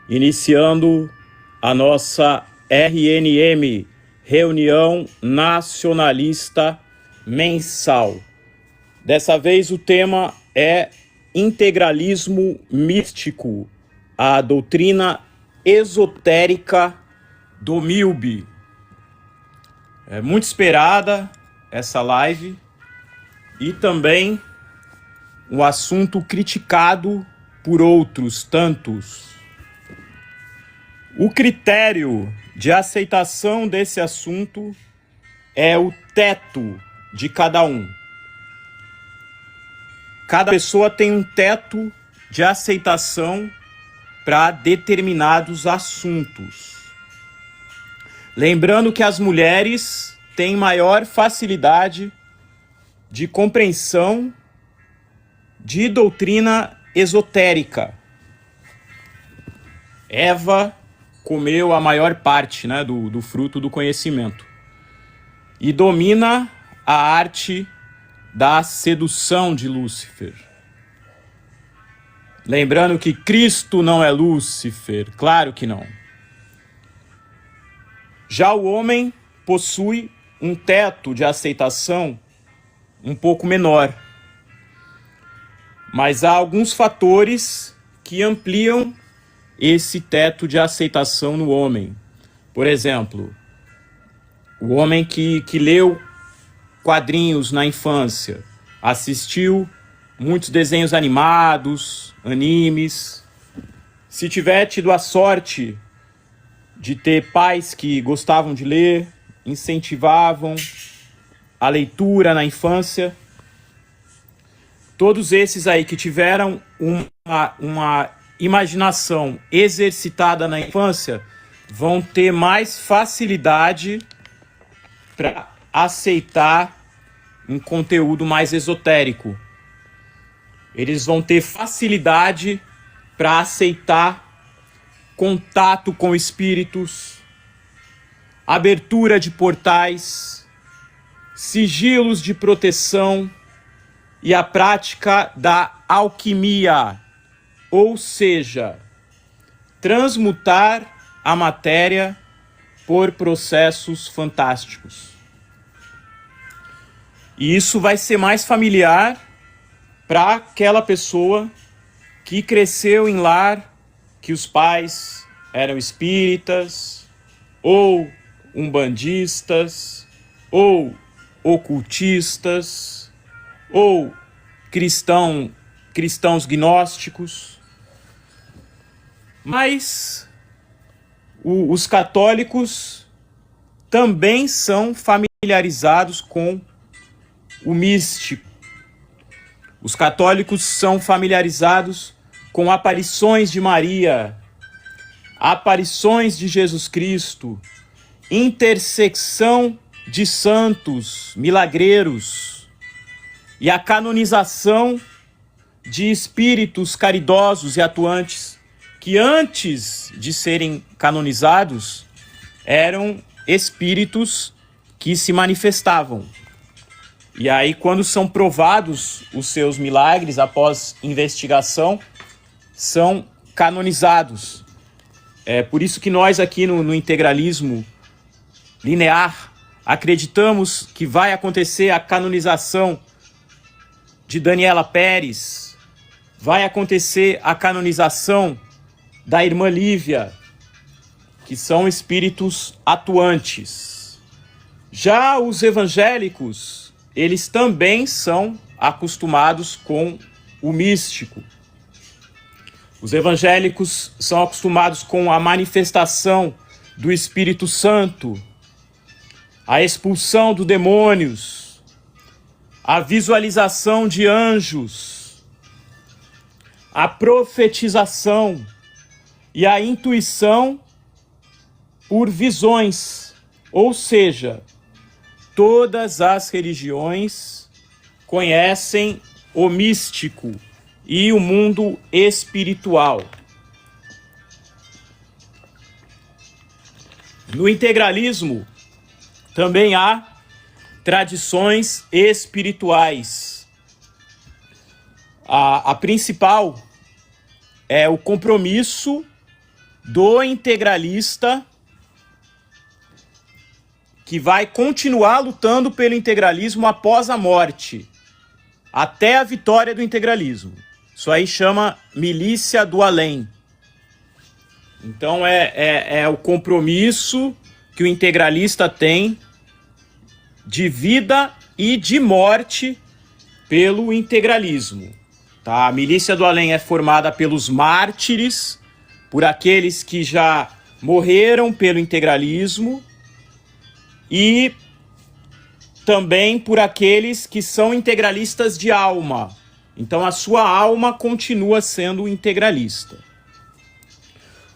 Iniciando a nossa RNM, Reunião Nacionalista Mensal. Dessa vez o tema é integralismo místico, a doutrina esotérica do Milbe. É muito esperada essa live e também um assunto criticado por outros tantos. O critério de aceitação desse assunto é o teto de cada um. Cada pessoa tem um teto de aceitação para determinados assuntos. Lembrando que as mulheres têm maior facilidade de compreensão de doutrina esotérica. Eva comeu a maior parte, do fruto do conhecimento e domina a arte da sedução de Lúcifer. Lembrando que Cristo não é Lúcifer, claro que não. Já o homem possui um teto de aceitação um pouco menor. Mas há alguns fatores que ampliam esse teto de aceitação no homem. Por exemplo, o homem que leu quadrinhos na infância, assistiu muitos desenhos animados, animes. Se tiver tido a sorte de ter pais que gostavam de ler, incentivavam a leitura na infância, todos esses aí que tiveram uma imaginação exercitada na infância vão ter mais facilidade para aceitar um conteúdo mais esotérico. Eles vão ter facilidade para aceitar contato com espíritos, abertura de portais, sigilos de proteção e a prática da alquimia, ou seja, transmutar a matéria por processos fantásticos. E isso vai ser mais familiar para aquela pessoa que cresceu em lar que os pais eram espíritas, ou umbandistas, ou ocultistas, ou cristãos gnósticos. Mas os católicos também são familiarizados com o místico. Os católicos são familiarizados com aparições de Maria, aparições de Jesus Cristo, intersecção de santos, milagreiros e a canonização de espíritos caridosos e atuantes que antes de serem canonizados eram espíritos que se manifestavam. E aí, quando são provados os seus milagres após investigação, são canonizados. É por isso que nós aqui no integralismo linear acreditamos que vai acontecer a canonização de Daniela Pérez, vai acontecer a canonização da irmã Lívia, que são espíritos atuantes. Já os evangélicos, eles também são acostumados com o místico. Os evangélicos são acostumados com a manifestação do Espírito Santo, a expulsão dos demônios, a visualização de anjos, a profetização e a intuição por visões. Ou seja, todas as religiões conhecem o místico e o mundo espiritual. No integralismo também há tradições espirituais. A principal é o compromisso do integralista que vai continuar lutando pelo integralismo após a morte, até a vitória do integralismo. Isso aí chama milícia do além. Então é o compromisso que o integralista tem de vida e de morte pelo integralismo. Tá? A milícia do além é formada pelos mártires, por aqueles que já morreram pelo integralismo e também por aqueles que são integralistas de alma. Então a sua alma continua sendo integralista.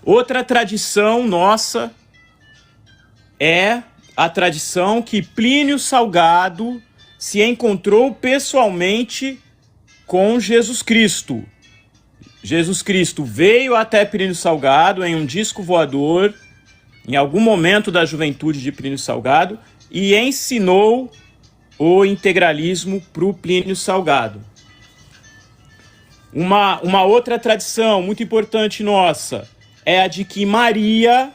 Outra tradição nossa é a tradição que Plínio Salgado se encontrou pessoalmente com Jesus Cristo. Jesus Cristo veio até Plínio Salgado em um disco voador, em algum momento da juventude de Plínio Salgado, e ensinou o integralismo para o Plínio Salgado. Uma outra tradição muito importante nossa é a de que Maria,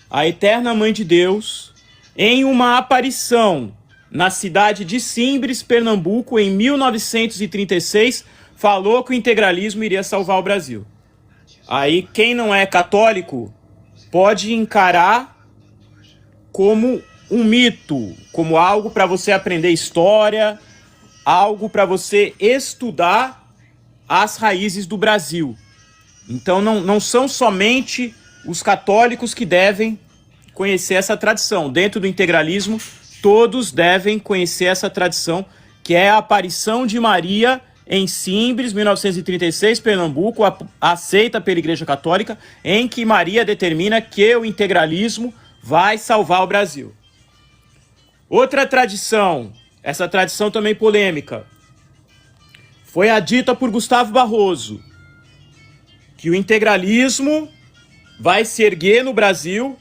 a eterna Mãe de Deus, em uma aparição na cidade de Simbres, Pernambuco, em 1936, falou que o integralismo iria salvar o Brasil. Aí quem não é católico pode encarar como um mito, como algo para você aprender história, algo para você estudar as raízes do Brasil. Então não são somente os católicos que devem conhecer essa tradição. Dentro do integralismo, todos devem conhecer essa tradição, que é a aparição de Maria em Simbres, 1936, Pernambuco, aceita pela Igreja Católica, em que Maria determina que o integralismo vai salvar o Brasil. Outra tradição, essa tradição também polêmica, foi a dita por Gustavo Barroso, que o integralismo vai se erguer no Brasil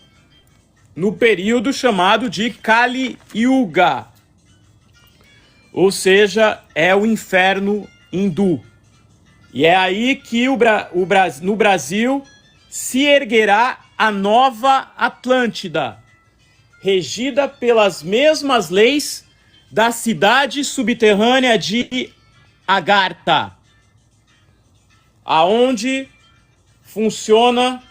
no período chamado de Kali Yuga, ou seja, é o inferno hindu. E é aí que no Brasil se erguerá a nova Atlântida, regida pelas mesmas leis da cidade subterrânea de Agartha, aonde funciona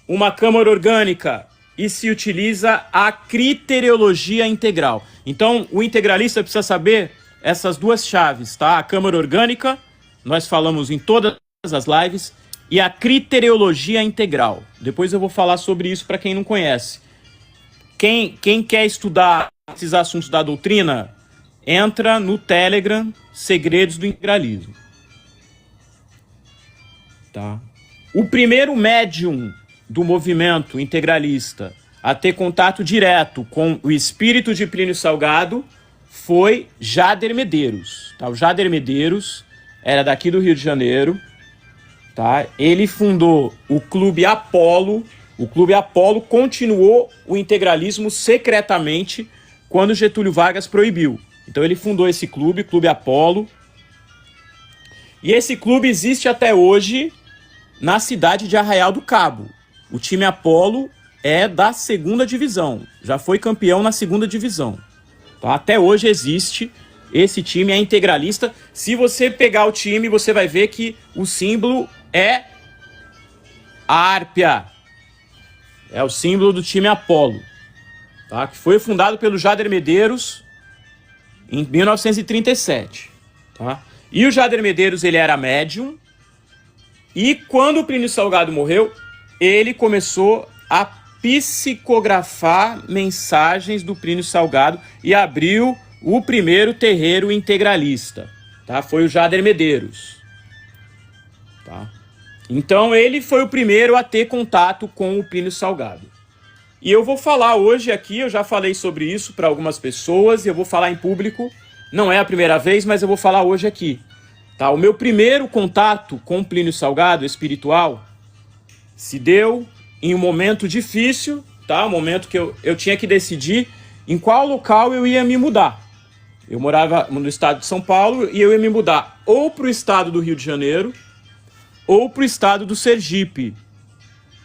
uma câmara orgânica e se utiliza a criteriologia integral. Então, o integralista precisa saber essas duas chaves, tá? A câmara orgânica, nós falamos em todas as lives, e a criteriologia integral. Depois eu vou falar sobre isso para quem não conhece. Quem quer estudar esses assuntos da doutrina, entra no Telegram Segredos do Integralismo. Tá? O primeiro médium do movimento integralista a ter contato direto com o espírito de Plínio Salgado foi Jader Medeiros. Tá? O Jader Medeiros era daqui do Rio de Janeiro. Tá? Ele fundou o Clube Apolo. O Clube Apolo continuou o integralismo secretamente quando Getúlio Vargas proibiu. Então ele fundou esse clube, Clube Apolo. E esse clube existe até hoje na cidade de Arraial do Cabo. O time Apolo é da 2ª divisão. Já foi campeão na 2ª divisão. Tá? Até hoje existe. Esse time é integralista. Se você pegar o time, você vai ver que o símbolo é a Árpia. É o símbolo do time Apolo. Tá? Que foi fundado pelo Jader Medeiros em 1937. Tá? E o Jader Medeiros, ele era médium. E quando o Plínio Salgado morreu, ele começou a psicografar mensagens do Plínio Salgado e abriu o primeiro terreiro integralista. Tá? Foi o Jader Medeiros. Tá? Então ele foi o primeiro a ter contato com o Plínio Salgado. E eu vou falar hoje aqui, eu já falei sobre isso para algumas pessoas, e eu vou falar em público. Não é a primeira vez, mas eu vou falar hoje aqui. Tá? O meu primeiro contato com o Plínio Salgado espiritual se deu em um momento difícil, tá? Um momento que eu tinha que decidir em qual local eu ia me mudar. Eu morava no estado de São Paulo e eu ia me mudar ou para o estado do Rio de Janeiro ou para o estado do Sergipe.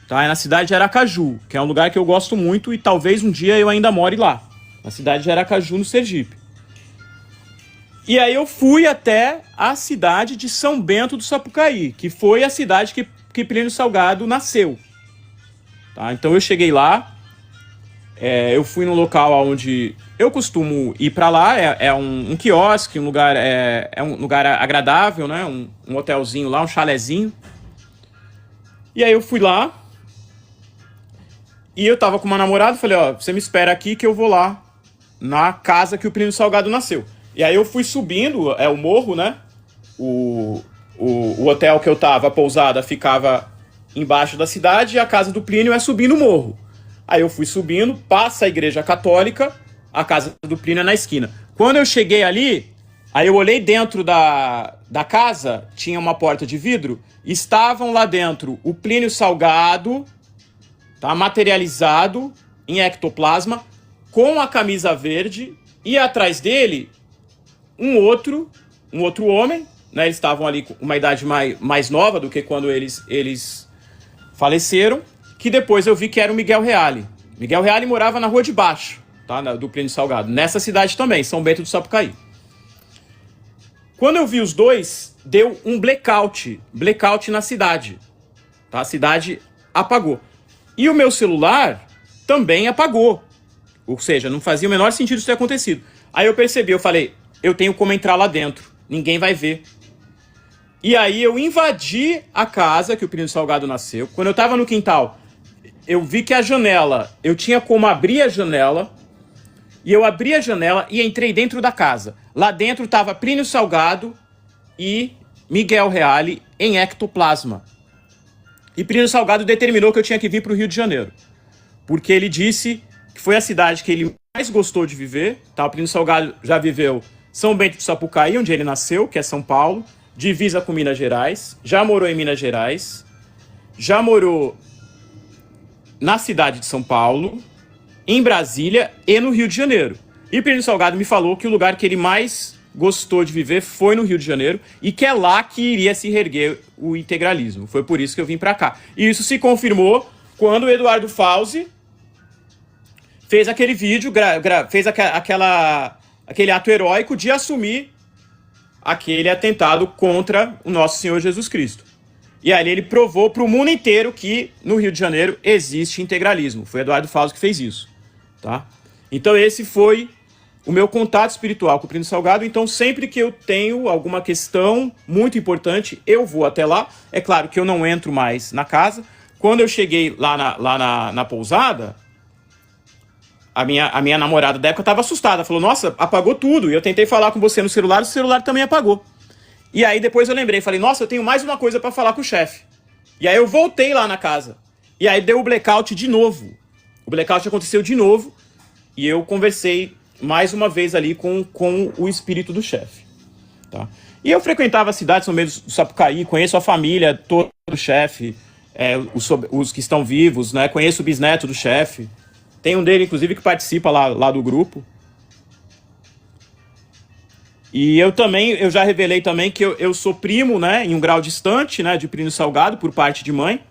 Tá? É na cidade de Aracaju, que é um lugar que eu gosto muito e talvez um dia eu ainda more lá. Na cidade de Aracaju, no Sergipe. E aí eu fui até a cidade de São Bento do Sapucaí, que foi a cidade que Plínio Salgado nasceu. Tá? Então eu cheguei lá, eu fui num local onde eu costumo ir para lá, é um quiosque, um lugar, é um lugar agradável, né? Um hotelzinho lá, um chalezinho. E aí eu fui lá, e eu tava com uma namorada, falei, ó, você me espera aqui que eu vou lá na casa que o Plínio Salgado nasceu. E aí eu fui subindo, o morro, né? O hotel que eu tava, a pousada, ficava embaixo da cidade e a casa do Plínio é subindo o morro. Aí eu fui subindo, passa a igreja católica, a casa do Plínio é na esquina. Quando eu cheguei ali, aí eu olhei dentro da casa, tinha uma porta de vidro, estavam lá dentro o Plínio Salgado, tá, materializado em ectoplasma, com a camisa verde, e atrás dele um outro homem, né? Eles estavam ali com uma idade mais nova do que quando eles faleceram, que depois eu vi que era o Miguel Reale. Miguel Reale morava na rua de baixo, tá? Do Plínio Salgado, nessa cidade também, São Bento do Sapucaí. Quando eu vi os dois, deu um blackout na cidade, tá? A cidade apagou. E o meu celular também apagou. Ou seja, não fazia o menor sentido isso ter acontecido. Aí eu percebi, eu falei, eu tenho como entrar lá dentro, ninguém vai ver. E aí eu invadi a casa que o Plínio Salgado nasceu. Quando eu tava no quintal, eu vi que a janela, eu tinha como abrir a janela, e eu abri a janela e entrei dentro da casa. Lá dentro tava Plínio Salgado e Miguel Reale em ectoplasma. E Plínio Salgado determinou que eu tinha que vir para o Rio de Janeiro, porque ele disse que foi a cidade que ele mais gostou de viver. Tá? O Plínio Salgado já viveu São Bento do Sapucaí, onde ele nasceu, que é São Paulo, divisa com Minas Gerais, já morou em Minas Gerais, já morou na cidade de São Paulo, em Brasília e no Rio de Janeiro. E Plínio Salgado me falou que o lugar que ele mais gostou de viver foi no Rio de Janeiro e que é lá que iria se reerguer o integralismo. Foi por isso que eu vim para cá. E isso se confirmou quando o Eduardo Fauzi fez aquele vídeo, fez aquele ato heróico de assumir aquele atentado contra o nosso Senhor Jesus Cristo. E ali ele provou para o mundo inteiro que no Rio de Janeiro existe integralismo. Foi Eduardo Fauzi que fez isso. Tá? Então esse foi o meu contato espiritual com o Plínio Salgado. Então sempre que eu tenho alguma questão muito importante, eu vou até lá. É claro que eu não entro mais na casa. Quando eu cheguei lá na pousada, a minha namorada da época estava assustada. Falou, nossa, apagou tudo. E eu tentei falar com você no celular, o celular também apagou. E aí depois eu lembrei, falei, nossa, eu tenho mais uma coisa para falar com o chefe. E aí eu voltei lá na casa. E aí deu o blackout de novo. O blackout aconteceu de novo. E eu conversei mais uma vez ali com o espírito do chefe. Tá? E eu frequentava a cidade, São Bento do Sapucaí, conheço a família toda do chefe, os que estão vivos, né? Conheço o bisneto do chefe. Tem um dele, inclusive, que participa lá do grupo. E eu já revelei também que eu sou primo, né, em um grau distante, né, de Plínio Salgado, por parte de mãe.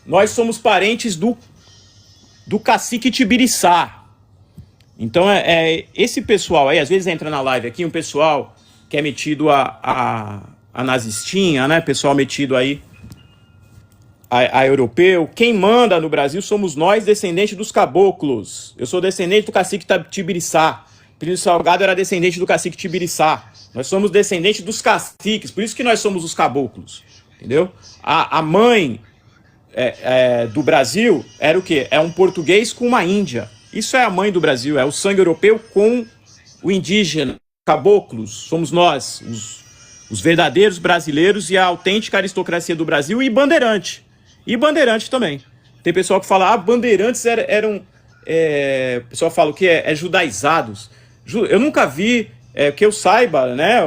Nós somos parentes do cacique Tibiriçá. Então, esse pessoal aí, às vezes entra na live aqui, um pessoal que é metido a nazistinha, né, pessoal metido aí a europeu. Quem manda no Brasil somos nós, descendentes dos caboclos. Eu sou descendente do cacique Tibiriçá. Plínio Salgado era descendente do cacique Tibiriçá. Nós somos descendentes dos caciques, por isso que nós somos os caboclos, entendeu? A mãe do Brasil era o quê? É um português com uma índia. Isso é a mãe do Brasil, é o sangue europeu com o indígena. Caboclos somos nós, os verdadeiros brasileiros e a autêntica aristocracia do Brasil, e bandeirante. E bandeirante também. Tem pessoal que fala, bandeirantes eram... o pessoal fala o que é judaizados. Eu nunca vi, que eu saiba, né,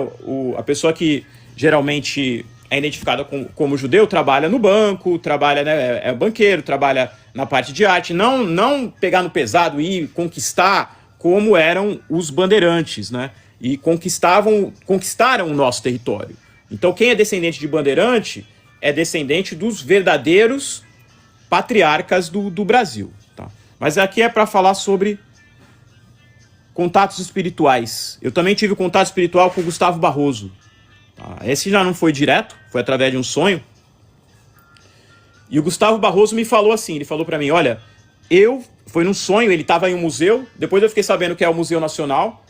a pessoa que geralmente é identificada como judeu trabalha no banco, trabalha, né, é banqueiro, trabalha na parte de arte, não pegar no pesado e conquistar como eram os bandeirantes, né, e conquistaram o nosso território. Então quem é descendente de Bandeirante é descendente dos verdadeiros patriarcas do Brasil. Tá? Mas aqui é para falar sobre contatos espirituais. Eu também tive contato espiritual com o Gustavo Barroso. Tá? Esse já não foi direto, foi através de um sonho. E o Gustavo Barroso me falou assim, ele falou para mim, olha, foi num sonho, ele estava em um museu, depois eu fiquei sabendo que é o Museu Nacional.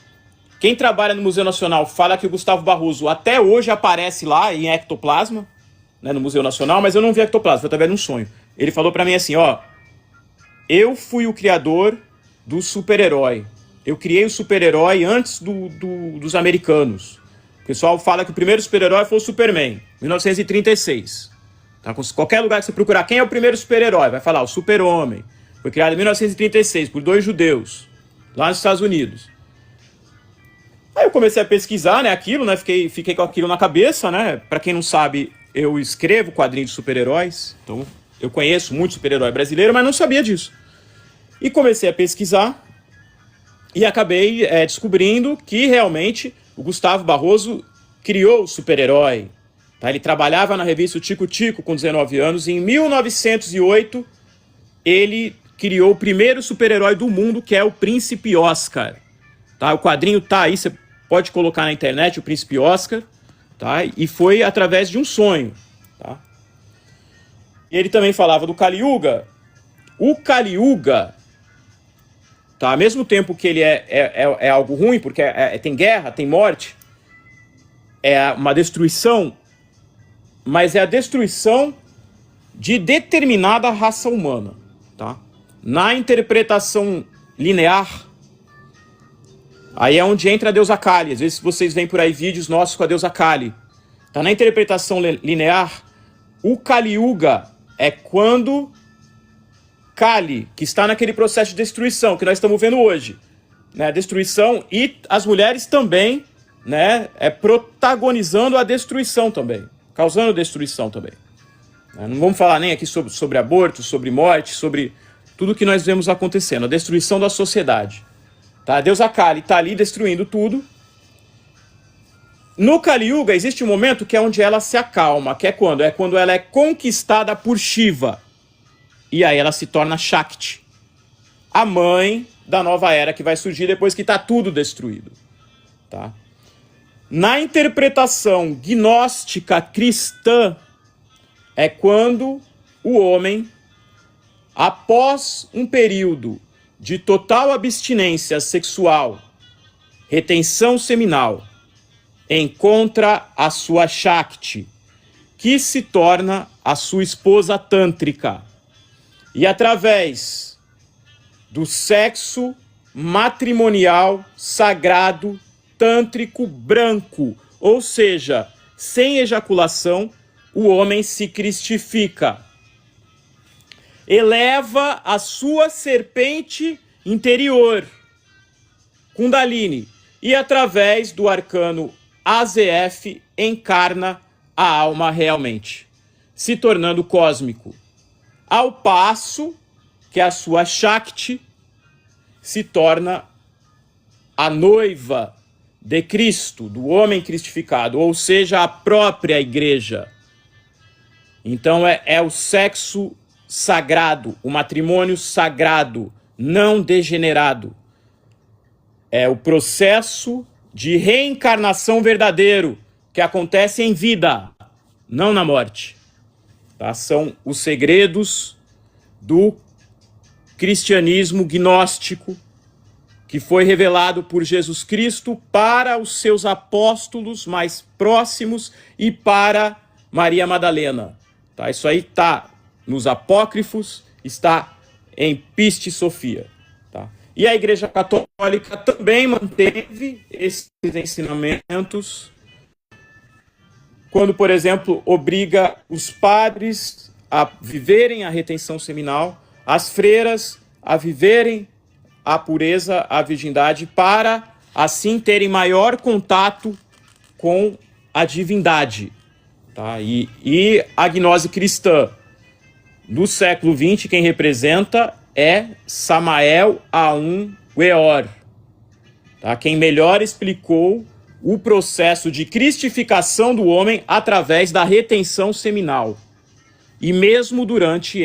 Quem trabalha no Museu Nacional fala que o Gustavo Barroso até hoje aparece lá em ectoplasma, né, no Museu Nacional, mas eu não vi ectoplasma, foi através de um sonho. Ele falou para mim assim, ó, eu fui o criador do super-herói. Eu criei o super-herói antes dos americanos. O pessoal fala que o primeiro super-herói foi o Superman, 1936. Tá? Qualquer lugar que você procurar, quem é o primeiro super-herói? Vai falar, o Super-Homem. Foi criado em 1936 por 2 judeus, lá nos Estados Unidos. Aí eu comecei a pesquisar, né, aquilo, né, fiquei com aquilo na cabeça, né. Pra quem não sabe, eu escrevo quadrinhos de super-heróis, então eu conheço muito super-herói brasileiro, mas não sabia disso. E comecei a pesquisar e acabei descobrindo que realmente o Gustavo Barroso criou o super-herói. Tá? Ele trabalhava na revista Tico Tico com 19 anos e em 1908 ele criou o primeiro super-herói do mundo, que é o Príncipe Oscar. Tá? O quadrinho tá aí, você pode colocar na internet, o Príncipe Oscar. Tá? E foi através de um sonho. Tá? E ele também falava do Kali Yuga. O Kali Yuga, tá? Ao mesmo tempo que ele é algo ruim, porque tem guerra, tem morte, é uma destruição, mas é a destruição de determinada raça humana. Tá? Na interpretação linear, aí é onde entra a deusa Kali. Às vezes vocês veem por aí vídeos nossos com a deusa Kali. Tá? Na interpretação linear, o Kali Yuga é quando Kali, que está naquele processo de destruição que nós estamos vendo hoje, né? Destruição, e as mulheres também, né, protagonizando a destruição também, causando destruição também. Não vamos falar nem aqui sobre aborto, sobre morte, sobre tudo que nós vemos acontecendo, a destruição da sociedade. Tá? A deusa Kali está ali destruindo tudo. No Kali Yuga existe um momento que é onde ela se acalma, que é quando? É quando ela é conquistada por Shiva. E aí ela se torna Shakti, a mãe da nova era que vai surgir depois que está tudo destruído. Tá? Na interpretação gnóstica cristã, é quando o homem, após um período de total abstinência sexual, retenção seminal, encontra a sua Shakti, que se torna a sua esposa tântrica. E através do sexo matrimonial sagrado tântrico branco, ou seja, sem ejaculação, o homem se cristifica. Eleva a sua serpente interior, Kundalini, e através do arcano AZF encarna a alma realmente, se tornando cósmico. Ao passo que a sua Shakti se torna a noiva de Cristo, do homem cristificado, ou seja, a própria igreja. Então é o sexo sagrado, o matrimônio sagrado, não degenerado. É o processo de reencarnação verdadeiro que acontece em vida, não na morte. Tá? São os segredos do cristianismo gnóstico que foi revelado por Jesus Cristo para os seus apóstolos mais próximos e para Maria Madalena. Tá? Isso aí está nos apócrifos, está em Piste Sofia. Tá? E a Igreja Católica também manteve esses ensinamentos quando, por exemplo, obriga os padres a viverem a retenção seminal, as freiras a viverem a pureza, a virgindade, para assim terem maior contato com a divindade. Tá? E a gnose cristã, no século XX, quem representa é Samael Aun Weor, tá? Quem melhor explicou o processo de cristificação do homem através da retenção seminal. E mesmo durante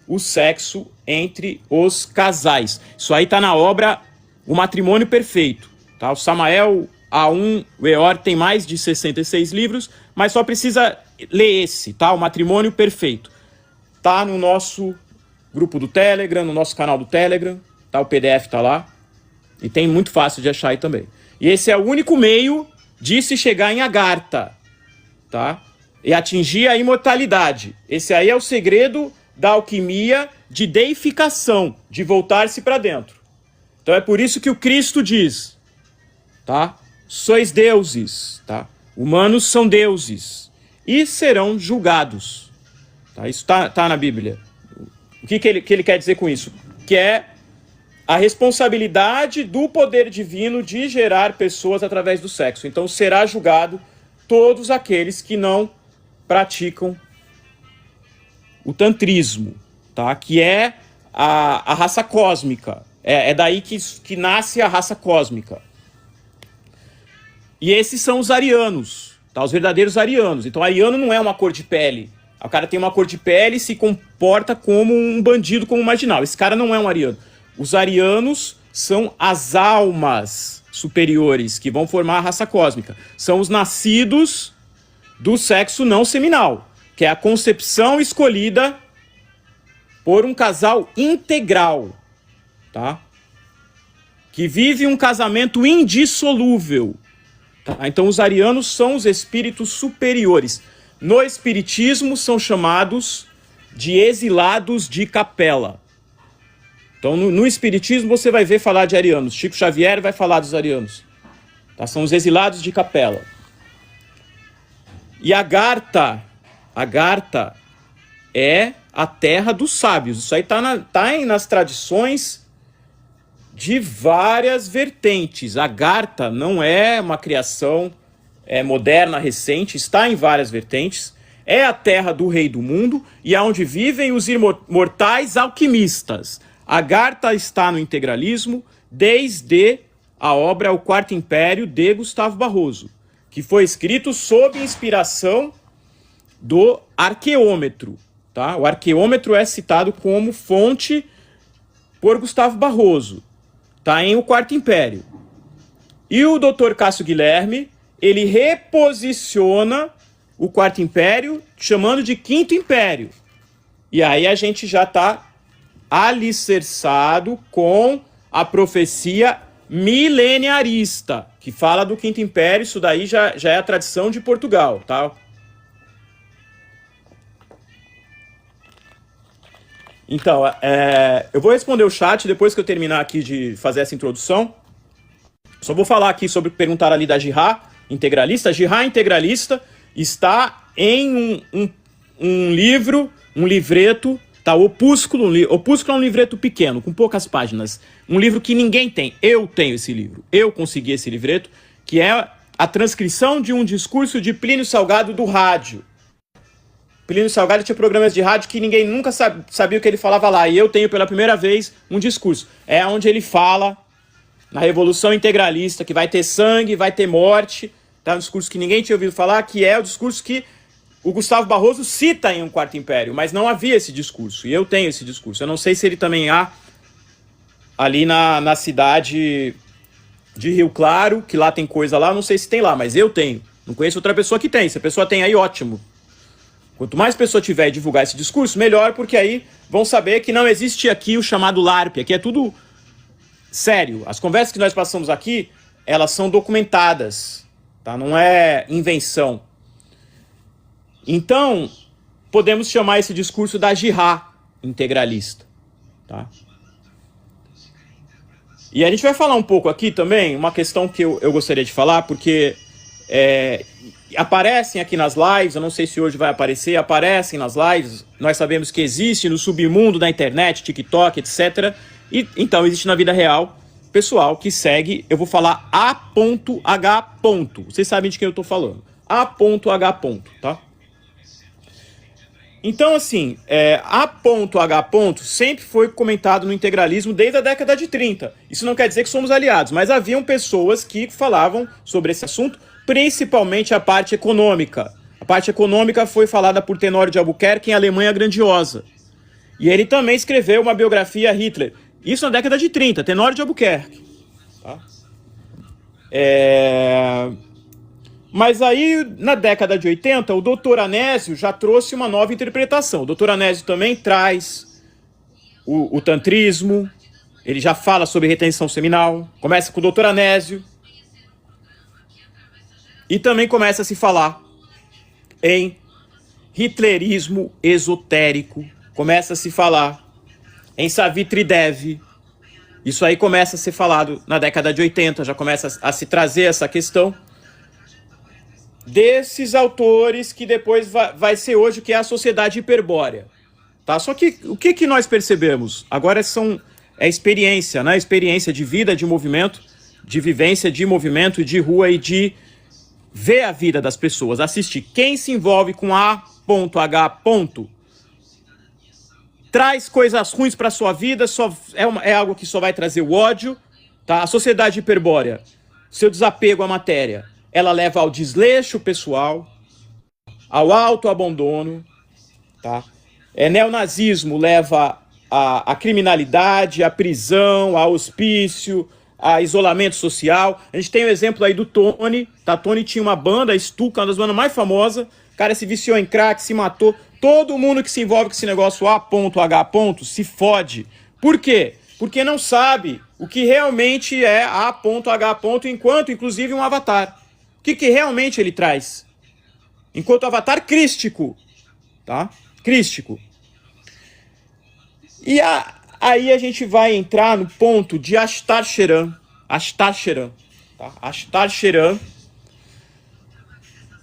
o sexo entre os casais. Isso aí está na obra O Matrimônio Perfeito. Tá? O Samael A1 Weor tem mais de 66 livros, mas só precisa ler esse, tá? O Matrimônio Perfeito. Tá no nosso grupo do Telegram, no nosso canal do Telegram, tá? O PDF tá lá. E tem muito fácil de achar aí também. E esse é o único meio de se chegar em Agartha, tá? E atingir a imortalidade. Esse aí é o segredo da alquimia de deificação, de voltar-se para dentro. Então é por isso que o Cristo diz, tá? Sois deuses, tá? Humanos são deuses e serão julgados. Tá? Isso tá na Bíblia. O que ele quer dizer com isso? Que é a responsabilidade do poder divino de gerar pessoas através do sexo. Então será julgado todos aqueles que não praticam o tantrismo, tá? Que é a raça cósmica. É daí que nasce a raça cósmica. E esses são os arianos, tá? Os verdadeiros arianos. Então ariano não é uma cor de pele. O cara tem uma cor de pele e se comporta como um bandido, como um marginal. Esse cara não é um ariano. Os arianos são as almas superiores que vão formar a raça cósmica. São os nascidos do sexo não seminal, que é a concepção escolhida por um casal integral, tá? Que vive um casamento indissolúvel. Tá? Então os arianos são os espíritos superiores. No espiritismo são chamados de exilados de capela. Então, no espiritismo, você vai ver falar de arianos. Chico Xavier vai falar dos arianos. Tá? São os exilados de capela. E Agartha é a terra dos sábios. Isso aí tá nas tradições de várias vertentes. Agartha não é uma criação moderna, recente. Está em várias vertentes. É a terra do rei do mundo e é onde vivem os imortais alquimistas. Agartha está no integralismo desde a obra O Quarto Império de Gustavo Barroso, que foi escrito sob inspiração do arqueômetro. Tá? O arqueômetro é citado como fonte por Gustavo Barroso. Tá em O Quarto Império. E o Dr. Cássio Guilherme, ele reposiciona o Quarto Império chamando de Quinto Império. E aí a gente já está alicerçado com a profecia mileniarista, que fala do Quinto Império. Isso daí já é a tradição de Portugal, tá? Então, eu vou responder o chat depois que eu terminar aqui de fazer essa introdução. Só vou falar aqui sobre perguntar ali da Jihá integralista. A Jihá integralista está em um livro, um livreto, tá? Opúsculo. Opúsculo é um livreto pequeno, com poucas páginas. Um livro que ninguém tem. Eu tenho esse livro. Eu consegui esse livreto, que é a transcrição de um discurso de Plínio Salgado do rádio. Plínio Salgado tinha programas de rádio que ninguém nunca sabia o que ele falava lá. E eu tenho pela primeira vez um discurso. É onde ele fala na Revolução Integralista, que vai ter sangue, vai ter morte. Tá? Um discurso que ninguém tinha ouvido falar, que é o discurso que o Gustavo Barroso cita em Um Quarto Império. Mas não havia esse discurso. E eu tenho esse discurso. Eu não sei se ele também há ali na cidade de Rio Claro, que lá tem coisa lá. Eu não sei se tem lá, mas eu tenho. Não conheço outra pessoa que tem. Se a pessoa tem aí, ótimo. Quanto mais pessoa tiver e divulgar esse discurso, melhor, porque aí vão saber que não existe aqui o chamado LARP. Aqui é tudo sério. As conversas que nós passamos aqui, elas são documentadas, tá? Não é invenção. Então, podemos chamar esse discurso da Jihá integralista, tá? E a gente vai falar um pouco aqui também, uma questão que eu gostaria de falar, porque aparecem aqui nas lives, eu não sei se hoje vai aparecer, aparecem nas lives, nós sabemos que existe no submundo da internet, TikTok, etc. E então existe na vida real pessoal que segue, eu vou falar A.H. Vocês sabem de quem eu estou falando. A.H. tá? Então, assim, A ponto, H ponto sempre foi comentado no integralismo desde a década de 30. Isso não quer dizer que somos aliados, mas haviam pessoas que falavam sobre esse assunto, principalmente a parte econômica. A parte econômica foi falada por Tenório de Albuquerque em Alemanha Grandiosa. E ele também escreveu uma biografia a Hitler. Isso na década de 30, Tenório de Albuquerque. Tá? Mas aí, na década de 80, o Dr. Anésio já trouxe uma nova interpretação. O Dr. Anésio também traz o tantrismo, ele já fala sobre retenção seminal, começa com o Dr. Anésio, e também começa a se falar em hitlerismo esotérico, começa a se falar em Savitri Dev. Isso aí começa a ser falado na década de 80, já começa a se trazer essa questão desses autores que depois vai ser hoje o que é a sociedade hiperbórea. Tá? Só que o que nós percebemos? Agora é experiência, né? Experiência de vida, de movimento, de vivência, de movimento, de rua e de ver a vida das pessoas, assistir. Quem se envolve com A ponto, H ponto, traz coisas ruins para sua vida, é algo que só vai trazer o ódio. Tá? A sociedade hiperbórea, seu desapego à matéria, ela leva ao desleixo pessoal, ao autoabandono, tá? Neonazismo leva à criminalidade, à prisão, ao hospício, a isolamento social. A gente tem o exemplo aí do Tony, tá? Tony tinha uma banda, a Stuka, uma das bandas mais famosas, o cara se viciou em crack, se matou. Todo mundo que se envolve com esse negócio A ponto, H ponto, se fode. Por quê? Porque não sabe o que realmente é A ponto, H ponto, enquanto inclusive um avatar. O que realmente ele traz? Enquanto avatar crístico, tá? Crístico. E aí a gente vai entrar no ponto de Ashtar Sheran. Ashtar Sheran. Tá? Ashtar Sheran,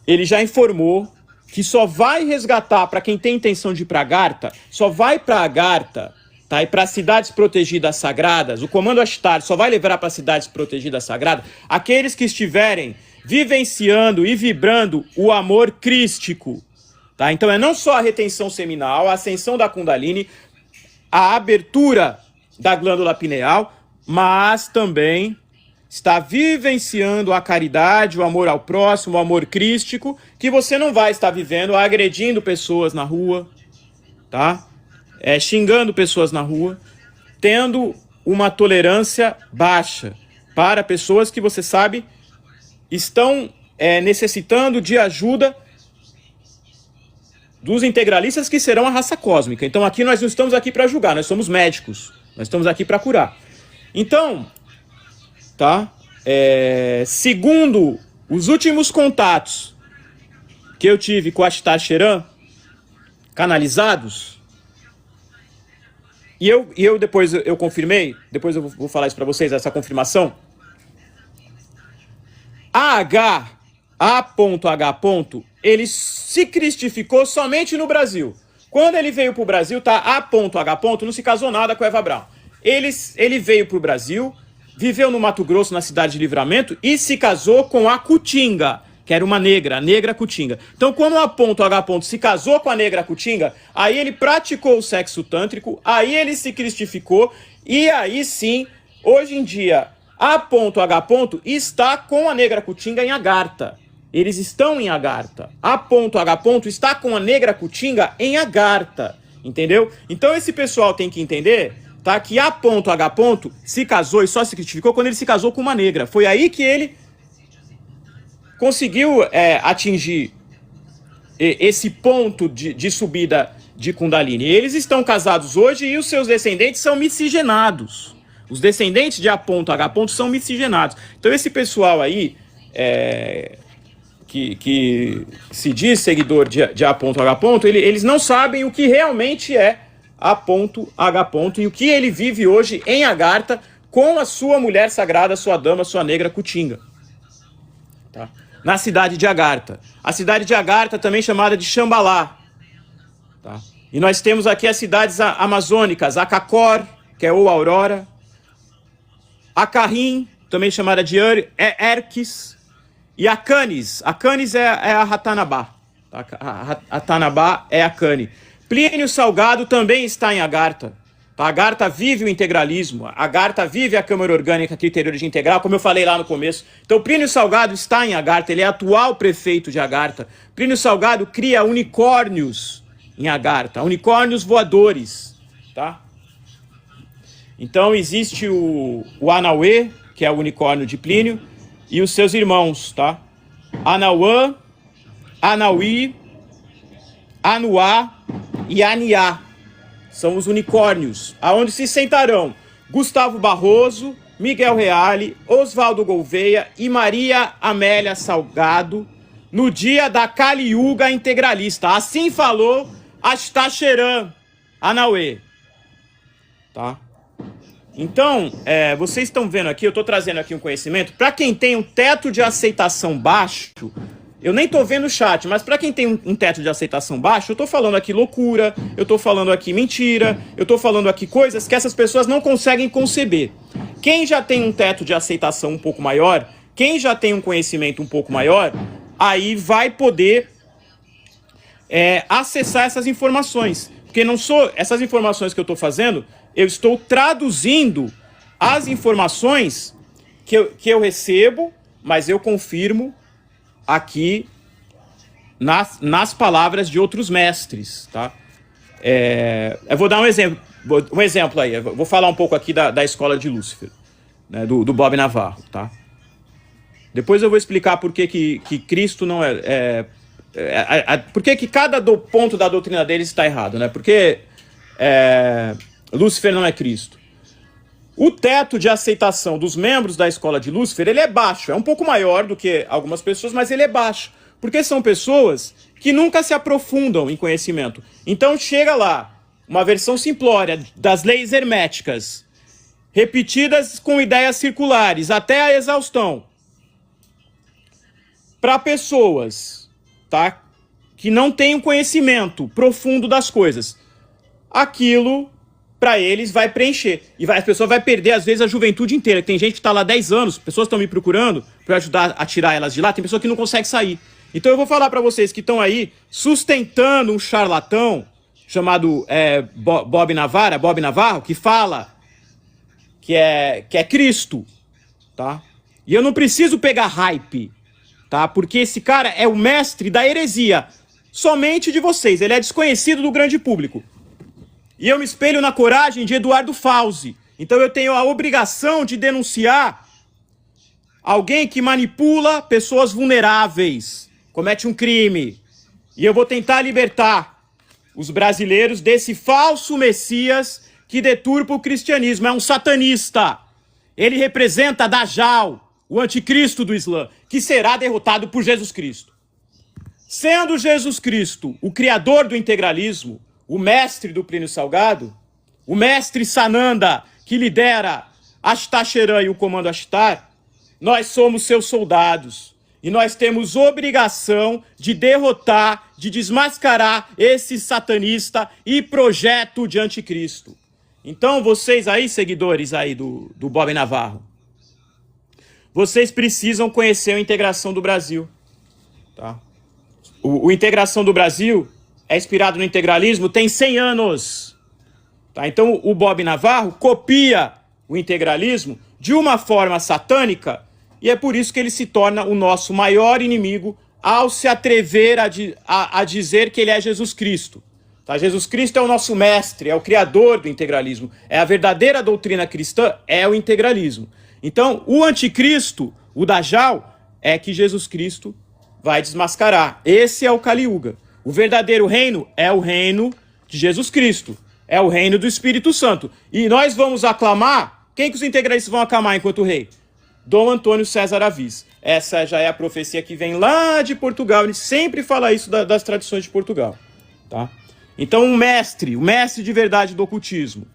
ele já informou que só vai resgatar para quem tem intenção de ir para Agartha, só vai para Agartha, tá? E para cidades protegidas sagradas, o comando Ashtar só vai levar para cidades protegidas sagradas aqueles que estiverem vivenciando e vibrando o amor crístico, tá? Então é não só a retenção seminal, a ascensão da Kundalini, a abertura da glândula pineal, mas também está vivenciando a caridade, o amor ao próximo, o amor crístico, que você não vai estar vivendo agredindo pessoas na rua, tá? Xingando pessoas na rua, tendo uma tolerância baixa para pessoas que você sabe estão necessitando de ajuda dos integralistas, que serão a raça cósmica. Então aqui nós não estamos aqui para julgar, nós somos médicos, nós estamos aqui para curar. Então, tá? Segundo os últimos contatos que eu tive com a Ashtar Sheran, canalizados, e eu depois eu confirmei, depois eu vou falar isso para vocês, essa confirmação. A ponto, H ponto, ele se cristificou somente no Brasil. Quando ele veio para o Brasil, tá? A ponto, H ponto, não se casou nada com Eva Braun. Ele veio para o Brasil, viveu no Mato Grosso, na cidade de Livramento, e se casou com a Cutinga, que era uma negra, a negra Cutinga. Então, quando A ponto, H ponto se casou com a negra Cutinga, aí ele praticou o sexo tântrico, aí ele se cristificou, e aí sim, hoje em dia, A ponto, H ponto está com a negra Cutinga em Agartha. Eles estão em Agartha. A ponto, H ponto está com a negra Cutinga em Agartha. Entendeu? Então esse pessoal tem que entender, tá, que A ponto, H ponto se casou e só se cristificou quando ele se casou com uma negra. Foi aí que ele conseguiu atingir esse ponto de subida de Kundalini. Eles estão casados hoje e os seus descendentes são miscigenados. Os descendentes de A ponto, H ponto são miscigenados. Então esse pessoal aí, que se diz seguidor de A ponto, H ponto, eles não sabem o que realmente é A ponto, H ponto, e o que ele vive hoje em Agartha com a sua mulher sagrada, sua dama, sua negra Cutinga. Tá? Na cidade de Agartha. A cidade de Agartha também chamada de Xambalá. Tá? E nós temos aqui as cidades amazônicas, Acacor, que é ou Aurora, Acarrim, também chamada de Erques, e Acanis. Acanis é a Ratanabá. Tá? A Tanabá é a Cane. Plínio Salgado também está em Agartha. Tá? Agartha vive o integralismo, Agartha vive a Câmara Orgânica Criterioide Integral, como eu falei lá no começo. Então Plínio Salgado está em Agartha, ele é atual prefeito de Agartha. Plínio Salgado cria unicórnios em Agartha, unicórnios voadores. Tá? Então existe o Anauê, que é o unicórnio de Plínio, e os seus irmãos, tá? Anauã, Anauí, Anuá e Aniá. São os unicórnios, aonde se sentarão Gustavo Barroso, Miguel Reale, Oswaldo Gouveia e Maria Amélia Salgado no dia da Kali Yuga integralista. Assim falou Astacheran Anauê. Tá? Então, vocês estão vendo aqui, eu estou trazendo aqui um conhecimento. Para quem tem um teto de aceitação baixo, eu nem estou vendo o chat, mas para quem tem um teto de aceitação baixo, eu estou falando aqui loucura, eu estou falando aqui mentira, eu estou falando aqui coisas que essas pessoas não conseguem conceber. Quem já tem um teto de aceitação um pouco maior, quem já tem um conhecimento um pouco maior, aí vai poder acessar essas informações. Porque não sou essas informações que eu estou fazendo, eu estou traduzindo as informações que eu recebo, mas eu confirmo aqui nas palavras de outros mestres, tá? Eu vou dar um exemplo aí. Eu vou falar um pouco aqui da escola de Lúcifer, né, do Bob Navarro, tá? Depois eu vou explicar por que Cristo não por que cada ponto da doutrina deles está errado, né? Porque Lúcifer não é Cristo. O teto de aceitação dos membros da escola de Lúcifer, ele é baixo. É um pouco maior do que algumas pessoas, mas ele é baixo. Porque são pessoas que nunca se aprofundam em conhecimento. Então chega lá uma versão simplória das leis herméticas, repetidas com ideias circulares, até a exaustão. Para pessoas, tá, que não têm um conhecimento profundo das coisas, aquilo para eles vai preencher. E a pessoa vai perder, às vezes, a juventude inteira. Tem gente que está lá 10 anos, pessoas estão me procurando para ajudar a tirar elas de lá, tem pessoa que não consegue sair. Então eu vou falar para vocês que estão aí sustentando um charlatão chamado Bob Navarro, que fala que é Cristo, tá? E eu não preciso pegar hype, tá? Porque esse cara é o mestre da heresia, somente de vocês. Ele é desconhecido do grande público. E eu me espelho na coragem de Eduardo Fauzi. Então eu tenho a obrigação de denunciar alguém que manipula pessoas vulneráveis, comete um crime. E eu vou tentar libertar os brasileiros desse falso Messias que deturpa o cristianismo. É um satanista. Ele representa Dajjal, o anticristo do Islã, que será derrotado por Jesus Cristo. Sendo Jesus Cristo o criador do integralismo, o mestre do Plínio Salgado, o mestre Sananda, que lidera Astacheran e o comando Ashtar, nós somos seus soldados. E nós temos obrigação de derrotar, de desmascarar esse satanista e projeto de anticristo. Então vocês aí, seguidores aí do Bob Navarro, vocês precisam conhecer a integração do Brasil. Tá? O Integração do Brasil é inspirado no integralismo, tem 100 anos. Tá? Então o Bob Navarro copia o integralismo de uma forma satânica e é por isso que ele se torna o nosso maior inimigo ao se atrever a dizer que ele é Jesus Cristo. Tá? Jesus Cristo é o nosso mestre, é o criador do integralismo. É a verdadeira doutrina cristã, é o integralismo. Então o anticristo, o Dajjal, é que Jesus Cristo vai desmascarar. Esse é o Kali Yuga. O verdadeiro reino é o reino de Jesus Cristo. É o reino do Espírito Santo. E nós vamos aclamar... Quem que os integralistas vão aclamar enquanto rei? Dom Antônio César Avis. Essa já é a profecia que vem lá de Portugal. Ele sempre fala isso das tradições de Portugal. Tá? Então o mestre de verdade do ocultismo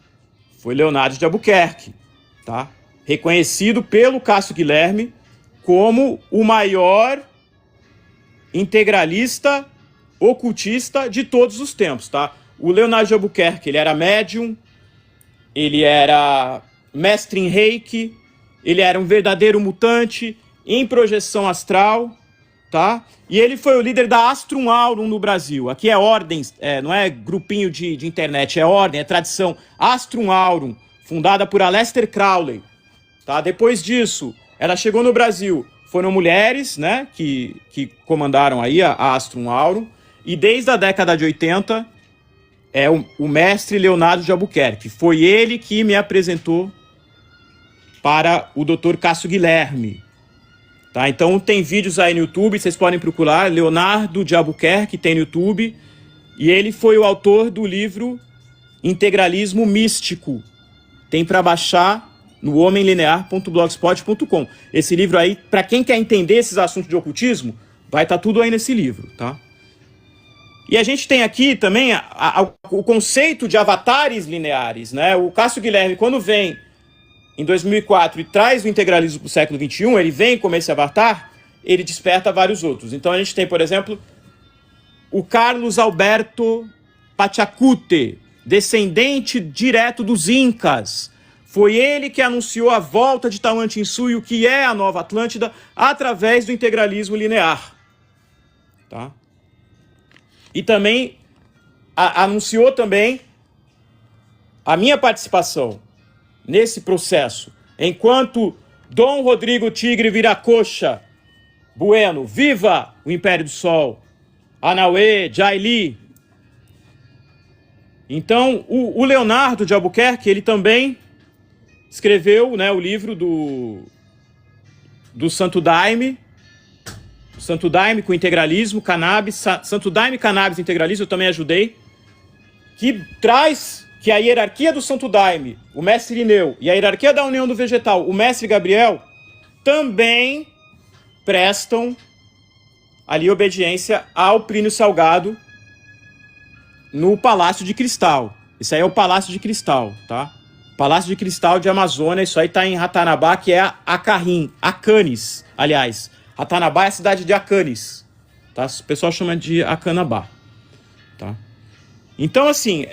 foi Leonardo de Albuquerque. Tá? Reconhecido pelo Cássio Guilherme como o maior integralista ocultista de todos os tempos, tá? O Leonardo de Albuquerque, ele era médium, ele era mestre em reiki, ele era um verdadeiro mutante em projeção astral, tá? E ele foi o líder da Astrum Aurum no Brasil. Aqui é ordem, não é grupinho de internet, é ordem, é tradição. Astrum Aurum, fundada por Aleister Crowley, tá? Depois disso, ela chegou no Brasil. Foram mulheres, né, que comandaram aí a Astrum Aurum. E desde a década de 80, é o mestre Leonardo de Albuquerque. Foi ele que me apresentou para o Dr. Cássio Guilherme. Tá? Então tem vídeos aí no YouTube, vocês podem procurar, Leonardo de Albuquerque, tem no YouTube. E ele foi o autor do livro Integralismo Místico. Tem para baixar no homenlinear.blogspot.com. Esse livro aí, para quem quer entender esses assuntos de ocultismo, vai estar tudo aí nesse livro, tá? E a gente tem aqui também o conceito de avatares lineares, né? O Cássio Guilherme, quando vem em 2004 e traz o integralismo para o século XXI, ele vem como esse avatar, ele desperta vários outros. Então a gente tem, por exemplo, o Carlos Alberto Pachacute, descendente direto dos Incas. Foi ele que anunciou a volta de Tawantinsuyo e o que é a Nova Atlântida através do integralismo linear. Tá? E também anunciou também a minha participação nesse processo, enquanto Dom Rodrigo Tigre Viracocha Bueno, viva o Império do Sol, Anauê, Jaili. Então, o Leonardo de Albuquerque, ele também escreveu, né, o livro do Santo Daime, com integralismo, cannabis, Santo Daime, cannabis, integralismo, eu também ajudei, que traz que a hierarquia do Santo Daime, o mestre Irineu, e a hierarquia da União do Vegetal, o mestre Gabriel, também prestam ali obediência ao Plínio Salgado no Palácio de Cristal. Isso aí é o Palácio de Cristal, tá? Palácio de Cristal de Amazônia, isso aí tá em Ratanabá, que é Acanis, aliás. Ratanabá é a cidade de Acanis, tá? O pessoal chama de Acanabá, tá? Então, assim,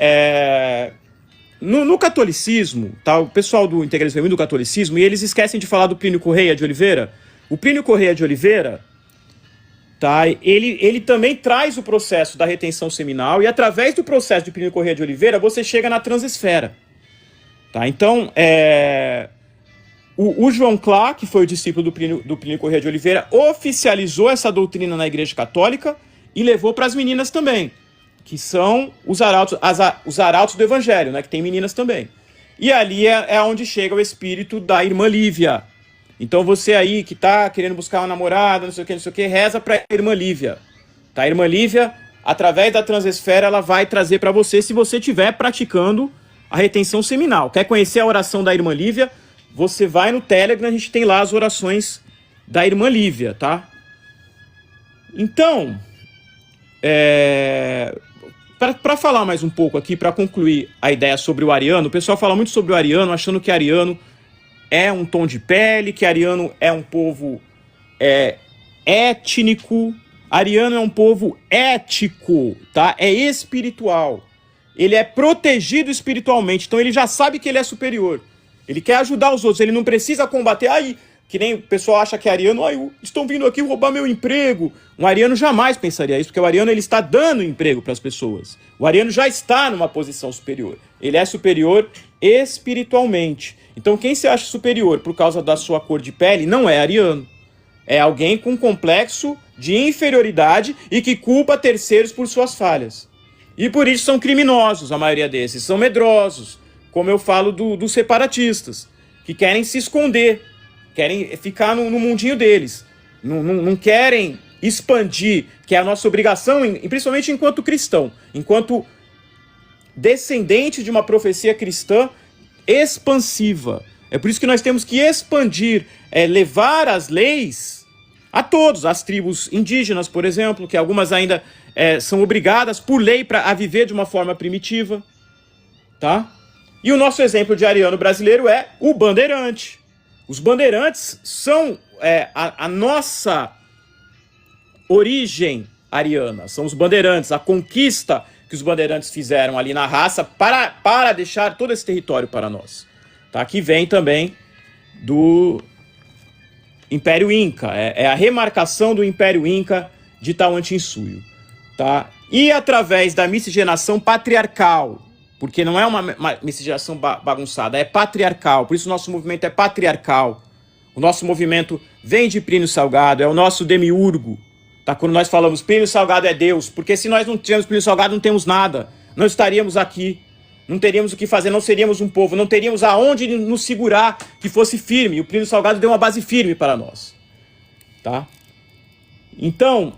no catolicismo, tá? O pessoal do integralismo feminino do catolicismo, e eles esquecem de falar do Plínio Correia de Oliveira. O Plínio Correia de Oliveira, tá? Ele também traz o processo da retenção seminal, e através do processo de Plínio Correia de Oliveira, você chega na transesfera. Tá? Então, o João Clá, que foi o discípulo do Plínio Correia de Oliveira, oficializou essa doutrina na Igreja Católica e levou para as meninas também, que são os arautos do Evangelho, né? Que tem meninas também. E ali é onde chega o espírito da irmã Lívia. Então você aí que está querendo buscar uma namorada, não sei o que, reza para a irmã Lívia. Tá? A irmã Lívia, através da transesfera, ela vai trazer para você, se você estiver praticando a retenção seminal. Quer conhecer a oração da irmã Lívia? Você vai no Telegram, a gente tem lá as orações da irmã Lívia, tá? Então, para falar mais um pouco aqui, para concluir a ideia sobre o ariano, o pessoal fala muito sobre o ariano, achando que ariano é um tom de pele, que ariano é um povo étnico. Ariano é um povo ético, tá? É espiritual. Ele é protegido espiritualmente, então ele já sabe que ele é superior. Ele quer ajudar os outros, ele não precisa combater. Que nem o pessoal acha que é ariano, estão vindo aqui roubar meu emprego. Um ariano jamais pensaria isso, porque o ariano ele está dando emprego para as pessoas. O ariano já está numa posição superior. Ele é superior espiritualmente. Então quem se acha superior por causa da sua cor de pele não é ariano. É alguém com complexo de inferioridade e que culpa terceiros por suas falhas. E por isso são criminosos, a maioria desses. São medrosos, como eu falo dos separatistas, que querem se esconder, querem ficar no mundinho deles. Não querem expandir, que é a nossa obrigação, principalmente enquanto cristão, enquanto descendente de uma profecia cristã expansiva. É por isso que nós temos que expandir, levar as leis a todos, as tribos indígenas, por exemplo, que algumas ainda são obrigadas por lei a viver de uma forma primitiva, tá? E o nosso exemplo de ariano brasileiro é o bandeirante. Os bandeirantes são a nossa origem ariana, são os bandeirantes, a conquista que os bandeirantes fizeram ali na raça para deixar todo esse território para nós. Tá? Que vem também Império Inca, é a remarcação do Império Inca de Tawantinsuyo, tá? E através da miscigenação patriarcal, porque não é uma miscigenação bagunçada, é patriarcal, por isso o nosso movimento é patriarcal. O nosso movimento vem de Plínio Salgado, é o nosso demiurgo, tá? Quando nós falamos Plínio Salgado é Deus, porque se nós não tivermos Plínio Salgado, não temos nada, não estaríamos aqui, não teríamos o que fazer, não seríamos um povo, não teríamos aonde nos segurar que fosse firme. O Plínio Salgado deu uma base firme para nós, tá? Então,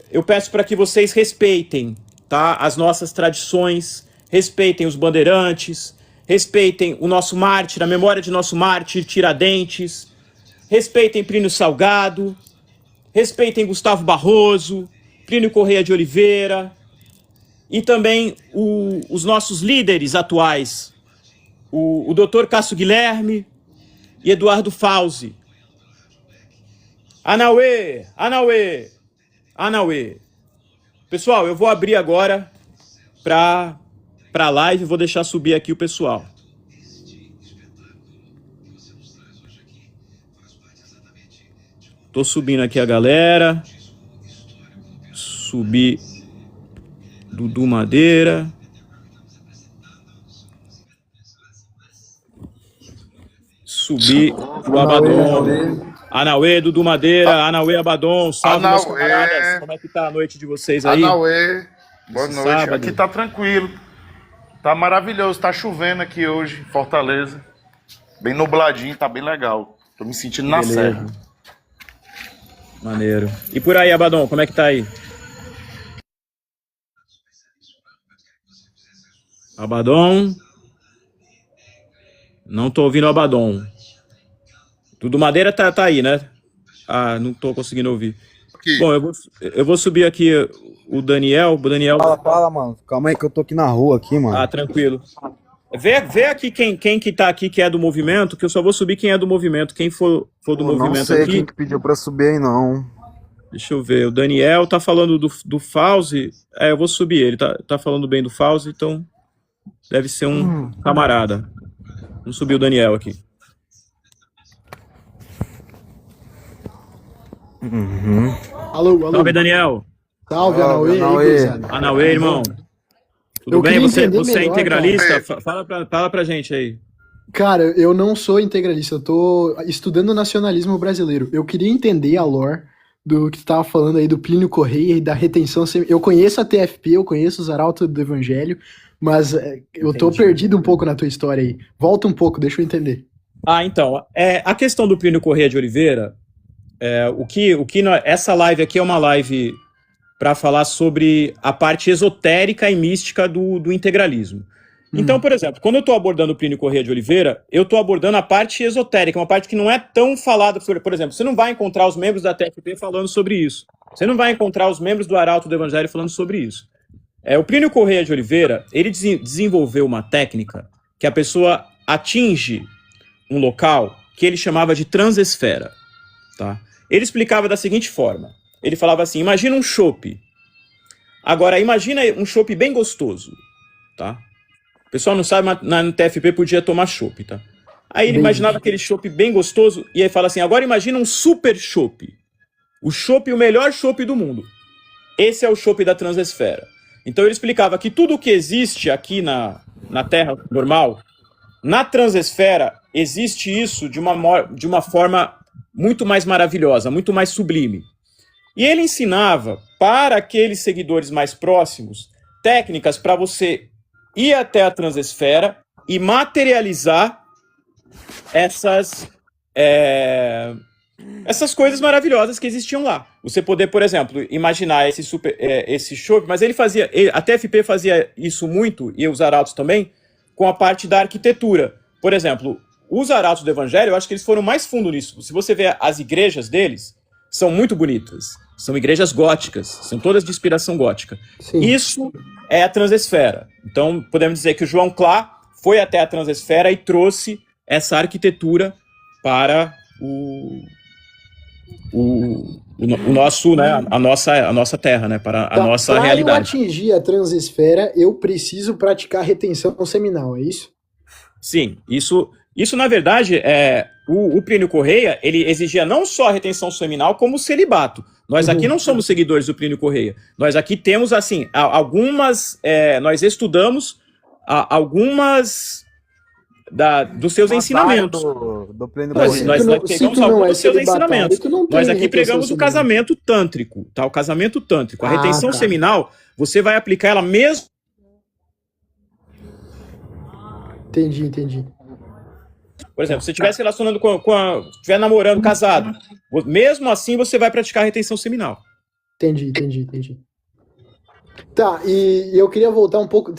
eu peço para que vocês respeitem, tá, as nossas tradições, respeitem os bandeirantes, respeitem o nosso mártir, a memória de nosso mártir Tiradentes, respeitem Plínio Salgado, respeitem Gustavo Barroso, Plínio Correia de Oliveira e também os nossos líderes atuais, o Dr. Cássio Guilherme e Eduardo Fauzi. Anauê, Anauê, Anauê. Pessoal, eu vou abrir agora para live, vou deixar subir aqui o pessoal. Tô subindo aqui a galera. Subir Dudu Madeira. Subir o Abaddon. Anauê, Dudu Madeira, Anauê, Abaddon, salve meus camaradas. Como é que tá a noite de vocês aí? Anauê, boa noite. Sábado. Aqui tá tranquilo, tá maravilhoso, tá chovendo aqui hoje em Fortaleza. Bem nubladinho, tá bem legal. Tô me sentindo na serra. Maneiro. E por aí, Abaddon, como é que tá aí? Abaddon. Não tô ouvindo o Abaddon. Dudu Madeira tá aí, né? Ah, não tô conseguindo ouvir. Aqui. Bom, eu vou subir aqui o Daniel. Fala, mano. Calma aí que eu tô aqui na rua aqui, mano. Ah, tranquilo. Vê aqui quem que tá aqui que é do movimento, que eu só vou subir quem é do movimento. Quem for do movimento não sei aqui. quem que pediu pra subir aí, não. Deixa eu ver. O Daniel tá falando do Fauzi. Eu vou subir ele. Tá falando bem do Fauzi, então deve ser um camarada. Vamos subir o Daniel aqui. Alô. Salve, Daniel. Salve, Anauê. Anauê, irmão. Tudo bem? Você é integralista? Fala pra gente aí. Cara, eu não sou integralista, eu tô estudando nacionalismo brasileiro. Eu queria entender a lore do que tu tava falando aí do Plínio Correia e da retenção. Eu conheço a TFP, eu conheço os arautos do Evangelho, mas eu tô perdido um pouco na tua história aí. Volta um pouco, deixa eu entender. Então, a questão do Plínio Correia de Oliveira, essa live aqui é uma live para falar sobre a parte esotérica e mística do integralismo. Então, por exemplo, quando eu estou abordando o Plínio Correia de Oliveira, eu estou abordando a parte esotérica, uma parte que não é tão falada. Por exemplo, você não vai encontrar os membros da TFP falando sobre isso. Você não vai encontrar os membros do Arauto do Evangelho falando sobre isso. O Plínio Correia de Oliveira, ele desenvolveu uma técnica que a pessoa atinge um local que ele chamava de transesfera, tá? Ele explicava da seguinte forma. Ele falava assim, imagina um chopp. Agora, imagina um chopp bem gostoso, tá? O pessoal não sabe, mas na TFP podia tomar chopp, tá? Aí ele imaginava aquele chopp bem gostoso, e aí fala assim, agora imagina um super chopp. O chopp, o melhor chopp do mundo. Esse é o chopp da transesfera. Então ele explicava que tudo que existe aqui na Terra normal, na transesfera, existe isso de uma forma muito mais maravilhosa, muito mais sublime. E ele ensinava para aqueles seguidores mais próximos técnicas para você ir até a transesfera e materializar essas coisas maravilhosas que existiam lá. Você poder, por exemplo, imaginar esse chopp, mas a TFP fazia isso muito, e os arautos também, com a parte da arquitetura. Por exemplo, os arautos do Evangelho, eu acho que eles foram mais fundo nisso. Se você ver as igrejas deles, são muito bonitas. São igrejas góticas, são todas de inspiração gótica. Sim. Isso é a transesfera. Então, podemos dizer que o João Clá foi até a transesfera e trouxe essa arquitetura para o nosso, né, a nossa terra, né, para a nossa realidade. Para eu atingir a transesfera, eu preciso praticar retenção seminal, é isso? Sim, isso na verdade o Plínio Correia, ele exigia não só a retenção seminal, como o celibato. Nós aqui não somos seguidores do Plínio Correia. Nós aqui temos, assim, nós estudamos algumas dos seus ensinamentos. Do Plínio Nós Correia. pegamos alguns dos seus ensinamentos. Nós aqui pregamos o casamento tântrico, tá? O casamento tântrico. A retenção seminal, você vai aplicar ela mesmo. Entendi. Por exemplo, se você estiver se relacionando estiver namorando, casado, mesmo assim você vai praticar a retenção seminal. Entendi. Tá, e eu queria voltar um pouco.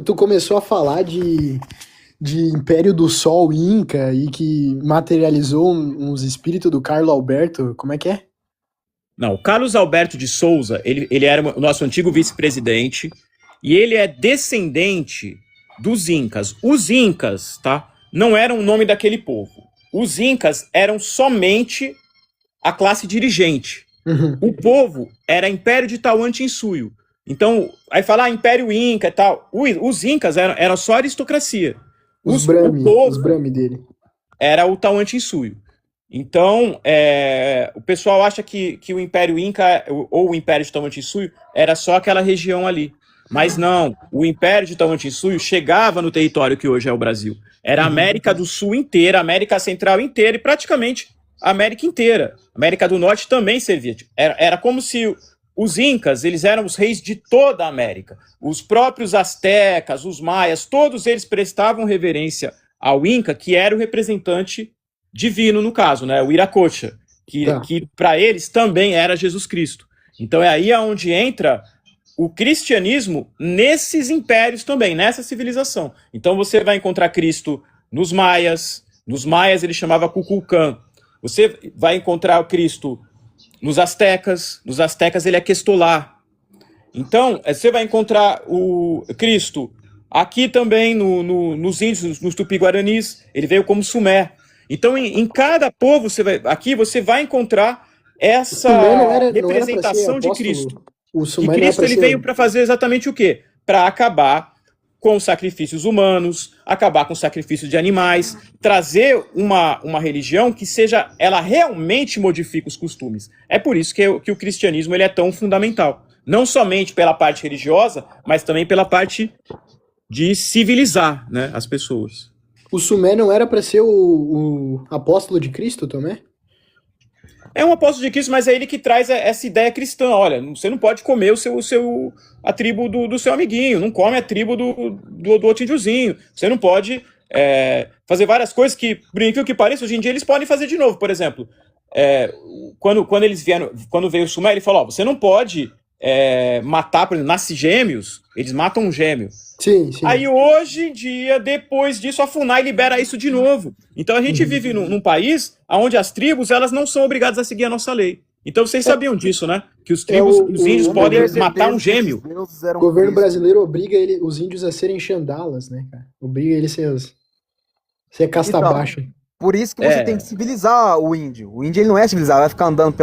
Tu começou a falar de Império do Sol Inca e que materializou uns espíritos do Carlos Alberto. Como é que é? Não, o Carlos Alberto de Souza, ele era o nosso antigo vice-presidente e ele é descendente dos Incas. Os Incas, tá? Não eram o nome daquele povo. Os Incas eram somente a classe dirigente. O povo era Império de Tahuantinsuyo. Então, aí falar Império Inca e tal. Os Incas eram só aristocracia. Os Brahmi dele. Era o Tahuantinsuyo. Então, o pessoal acha que o Império Inca ou o Império de Tahuantinsuyo era só aquela região ali. Mas não, o Império de Tahuantinsuyo chegava no território que hoje é o Brasil. Era a América do Sul inteira, a América Central inteira e praticamente a América inteira. A América do Norte também servia. Era como se os Incas, eles eram os reis de toda a América. Os próprios astecas, os maias, todos eles prestavam reverência ao Inca, que era o representante divino no caso, né? O Iracocha, que para eles também era Jesus Cristo. Então é aí onde entra o cristianismo nesses impérios também, nessa civilização. Então você vai encontrar Cristo nos maias ele chamava Kukulcán. Você vai encontrar o Cristo nos astecas ele é Questolá. Então você vai encontrar o Cristo aqui também nos índios, nos tupi-guaranis, ele veio como Sumer. Então em cada povo você vai encontrar essa representação de Cristo. E Cristo ele veio para fazer exatamente o quê? Para acabar com os sacrifícios humanos, acabar com os sacrifícios de animais, trazer uma religião que ela realmente modifica os costumes. É por isso que o cristianismo ele é tão fundamental. Não somente pela parte religiosa, mas também pela parte de civilizar, né, as pessoas. O Sumé não era para ser o apóstolo de Cristo, Tomé? É um apóstolo de Cristo, mas é ele que traz essa ideia cristã. Olha, você não pode comer a tribo do seu amiguinho, não come a tribo do outro índiozinho. Você não pode fazer várias coisas que, por incrível que pareça, hoje em dia eles podem fazer de novo. Por exemplo, quando veio o Sumé, ele falou, você não pode matar, por exemplo, nasce gêmeos, eles matam um gêmeo. Sim. Aí hoje em dia, depois disso, a FUNAI libera isso de novo. Então a gente vive num país onde as tribos elas não são obrigadas a seguir a nossa lei. Então vocês sabiam disso, né? Que os índios podem matar um gêmeo. O governo brasileiro obriga os índios a serem xandalas, né, cara? Obriga eles a ser casta baixa. Por isso que você tem que civilizar o índio. O índio ele não é civilizado, vai ficar andando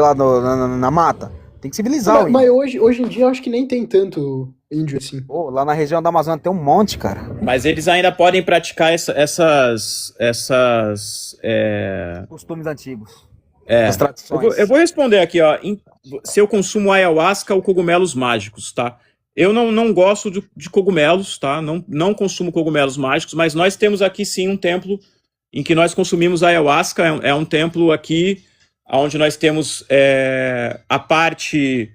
na mata. Tem que civilizar o índio. Mas hoje em dia eu acho que nem tem tanto índio assim. Pô, lá na região da Amazônia tem um monte, cara. Mas eles ainda podem praticar essas costumes antigos. As tradições. Eu vou responder aqui, ó. Se eu consumo ayahuasca ou cogumelos mágicos, tá? Eu não gosto de cogumelos, tá? Não consumo cogumelos mágicos, mas nós temos aqui sim um templo em que nós consumimos ayahuasca. É um templo aqui onde nós temos a parte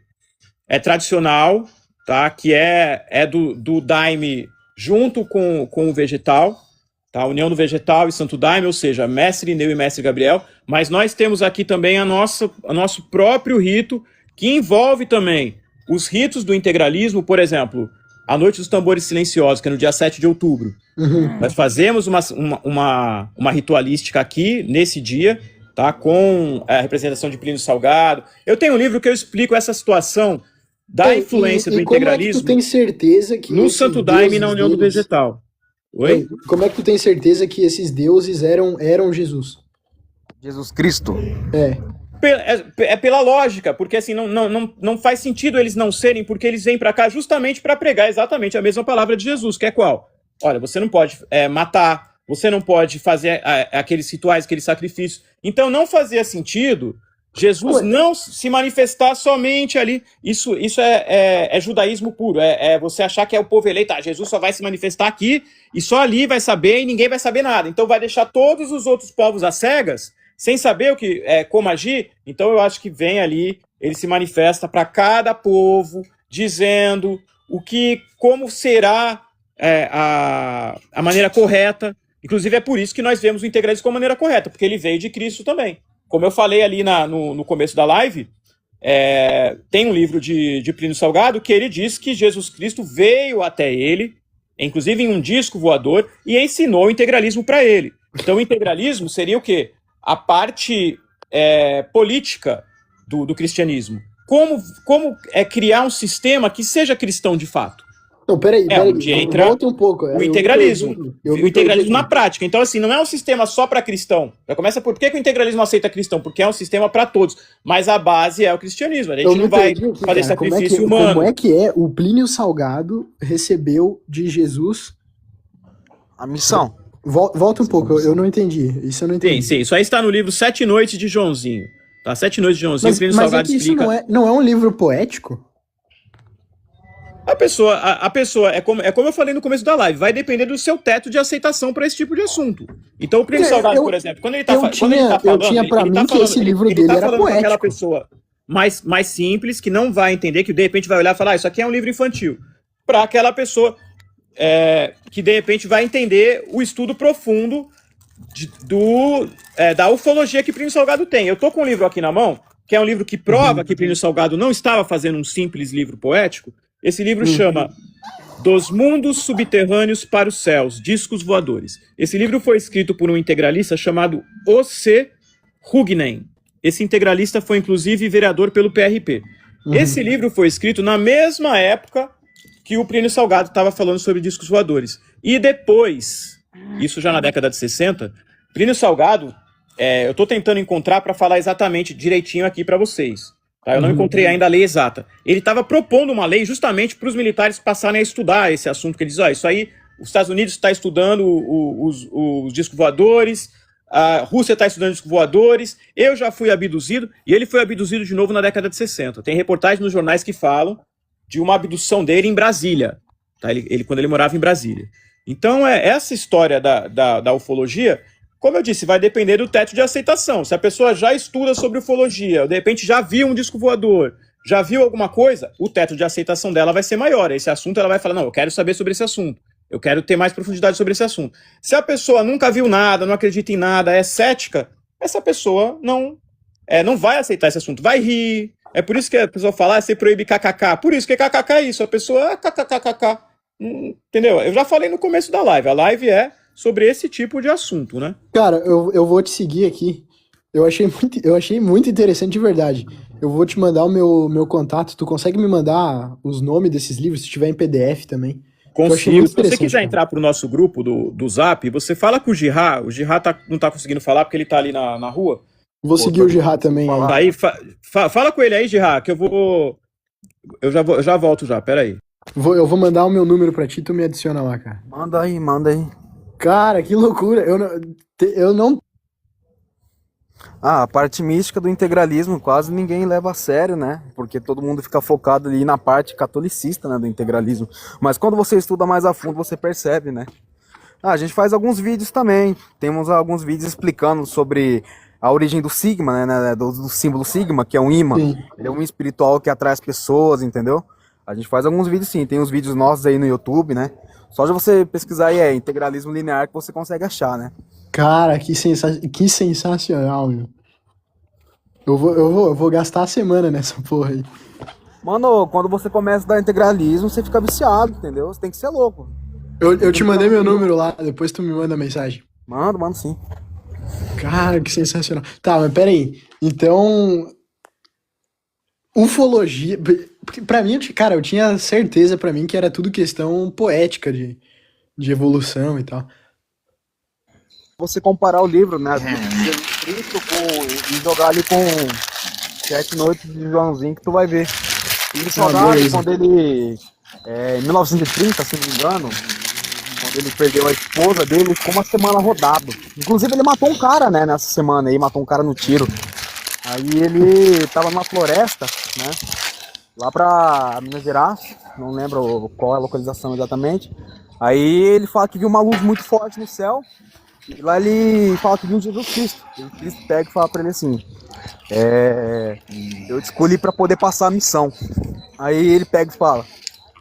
tradicional, tá? Que é do Daime junto com o vegetal, tá? A união do vegetal e Santo Daime, ou seja, Mestre Ineu e Mestre Gabriel, mas nós temos aqui também o nosso próprio rito, que envolve também os ritos do integralismo, por exemplo, a Noite dos Tambores Silenciosos, que é no dia 7 de outubro. Nós fazemos uma ritualística aqui, nesse dia, tá? Com a representação de Plínio Salgado. Eu tenho um livro que eu explico essa situação da influência do integralismo. Como é que tu tem certeza que no Santo Daime e na união do vegetal? Oi? Como é que tu tem certeza que esses deuses eram Jesus? Jesus Cristo? É pela lógica, porque assim, não faz sentido eles não serem, porque eles vêm para cá justamente para pregar exatamente a mesma palavra de Jesus, que é qual? Olha, você não pode matar, você não pode fazer aqueles rituais, aqueles sacrifícios. Então não fazia sentido Jesus não se manifestar somente ali. Isso é judaísmo puro. É você achar que é o povo eleito. Jesus só vai se manifestar aqui e só ali vai saber e ninguém vai saber nada. Então vai deixar todos os outros povos às cegas, sem saber como agir. Então eu acho que vem ali, ele se manifesta para cada povo, dizendo como será a maneira correta. Inclusive é por isso que nós vemos o integralismo como a maneira correta, porque ele veio de Cristo também. Como eu falei ali no começo da live, tem um livro de Plínio Salgado que ele diz que Jesus Cristo veio até ele, inclusive em um disco voador, e ensinou o integralismo para ele. Então o integralismo seria o quê? A parte política do cristianismo. Como criar um sistema que seja cristão de fato? Não, peraí, onde entra volta um pouco. O integralismo. O integralismo na prática. Então, assim, não é um sistema só para cristão. Já começa por que o integralismo aceita cristão? Porque é um sistema para todos. Mas a base é o cristianismo. A gente não vai fazer sacrifício humano. Como é que o Plínio Salgado recebeu de Jesus a missão? Volta um pouco, eu não entendi. Isso eu não entendi. Sim. Isso aí está no livro 7 Noites de Joãozinho. Tá? 7 Noites de Joãozinho, Plínio Salgado explica. Isso não é um livro poético? A pessoa é como eu falei no começo da live, vai depender do seu teto de aceitação para esse tipo de assunto. Então o Plínio Salgado, por exemplo, quando ele tá falando, eu tinha para mim que esse livro dele era poético. Com aquela pessoa mais simples, que não vai entender, que de repente vai olhar e falar, isso aqui é um livro infantil. Para aquela pessoa que de repente vai entender o estudo profundo da ufologia que Plínio Salgado tem. Eu tô com um livro aqui na mão, que é um livro que prova que Plínio Salgado não estava fazendo um simples livro poético. Esse livro chama Dos Mundos Subterrâneos para os Céus, Discos Voadores. Esse livro foi escrito por um integralista chamado O.C. Hugnen. Esse integralista foi, inclusive, vereador pelo PRP. Esse livro foi escrito na mesma época que o Plínio Salgado estava falando sobre discos voadores. E depois, isso já na década de 60, Plínio Salgado, eu estou tentando encontrar para falar exatamente direitinho aqui para vocês. Tá? Eu não encontrei ainda a lei exata. Ele estava propondo uma lei justamente para os militares passarem a estudar esse assunto, que ele diz, isso aí, os Estados Unidos está estudando os discos voadores, a Rússia está estudando discos voadores, eu já fui abduzido, e ele foi abduzido de novo na década de 60. Tem reportagens nos jornais que falam de uma abdução dele em Brasília, tá? Quando ele morava em Brasília. Então, essa história da ufologia, como eu disse, vai depender do teto de aceitação. Se a pessoa já estuda sobre ufologia, ou de repente já viu um disco voador, já viu alguma coisa, o teto de aceitação dela vai ser maior. Esse assunto ela vai falar, não, eu quero saber sobre esse assunto. Eu quero ter mais profundidade sobre esse assunto. Se a pessoa nunca viu nada, não acredita em nada, é cética, essa pessoa não vai aceitar esse assunto, vai rir. É por isso que a pessoa fala, você proíbe kkk. Por isso que kkk é isso. A pessoa, kkkk. Entendeu? Eu já falei no começo da live. A live é sobre esse tipo de assunto, né? Cara, eu vou te seguir aqui. Eu achei muito interessante de verdade. Eu vou te mandar o meu contato. Tu consegue me mandar os nomes desses livros, se tiver em PDF também? Consigo. Se você quiser entrar pro nosso grupo do Zap, você fala com o Girá. O Girá não tá conseguindo falar porque ele tá ali na rua. Vou seguir o Girá também. Aí, fala com ele aí, Girá, que eu já volto já, peraí. Eu vou mandar o meu número pra ti, tu me adiciona lá, cara. Manda aí. Cara, que loucura. Eu não... A parte mística do integralismo quase ninguém leva a sério, né? Porque todo mundo fica focado ali na parte catolicista, né, do integralismo. Mas quando você estuda mais a fundo, você percebe, né? A gente faz alguns vídeos também. Temos alguns vídeos explicando sobre a origem do Sigma, né? Do símbolo Sigma, que é um imã. Sim. Ele é um espiritual que atrai as pessoas, entendeu? A gente faz alguns vídeos sim. Tem uns vídeos nossos aí no YouTube, né? Só de você pesquisar aí, integralismo linear, que você consegue achar, né? Cara, que sensacional, meu. Eu vou gastar a semana nessa porra aí. Mano, quando você começa a estudar integralismo, você fica viciado, entendeu? Você tem que ser louco. Eu te mandei meu número lá, depois tu me manda mensagem. Mando sim. Cara, que sensacional. Tá, mas peraí. Então, ufologia... Pra mim, cara, eu tinha certeza pra mim que era tudo questão poética de evolução e tal. Você comparar o livro, né, do Jesus Cristo e jogar ali com 7 Noites de Joãozinho, que tu vai ver. E quando ele, em 1930, se não me engano, quando ele perdeu a esposa dele, ele ficou uma semana rodado. Inclusive ele matou um cara, né, nessa semana aí, matou um cara no tiro. Aí ele tava numa floresta, né, lá pra Minas Gerais, não lembro qual é a localização exatamente. Aí ele fala que viu uma luz muito forte no céu, e lá ele fala que viu Jesus Cristo. Jesus Cristo pega e fala pra ele assim, eu te escolhi pra poder passar a missão. Aí ele pega e fala,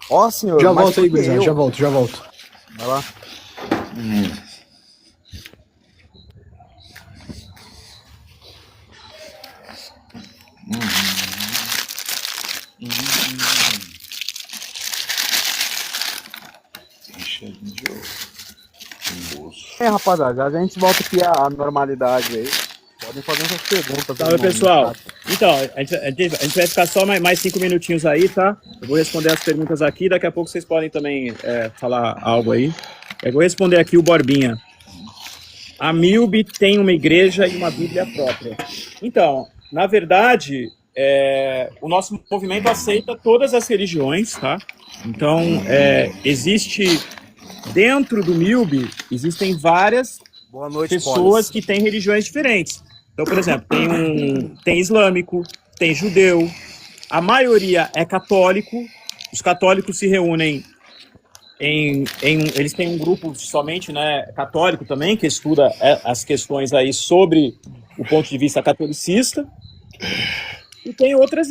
ó senhor, Já mas volto aí, por que gurizada, eu? já volto. Vai lá. Rapaziada, já a gente volta aqui à normalidade aí. Podem fazer essas perguntas. Salve, pessoal. Então, a gente vai ficar só mais 5 minutinhos aí, tá? Eu vou responder as perguntas aqui, daqui a pouco vocês podem também falar algo aí. Eu vou responder aqui o Borbinha. A MILB tem uma igreja e uma Bíblia própria. Então, na verdade, o nosso movimento aceita todas as religiões, tá? Então, existe, dentro do MILB, existem várias Boa noite, pessoas que têm religiões diferentes. Então, por exemplo, tem islâmico, tem judeu, a maioria é católico, os católicos se reúnem eles têm um grupo somente, né, católico também, que estuda as questões aí sobre o ponto de vista catolicista, e tem outras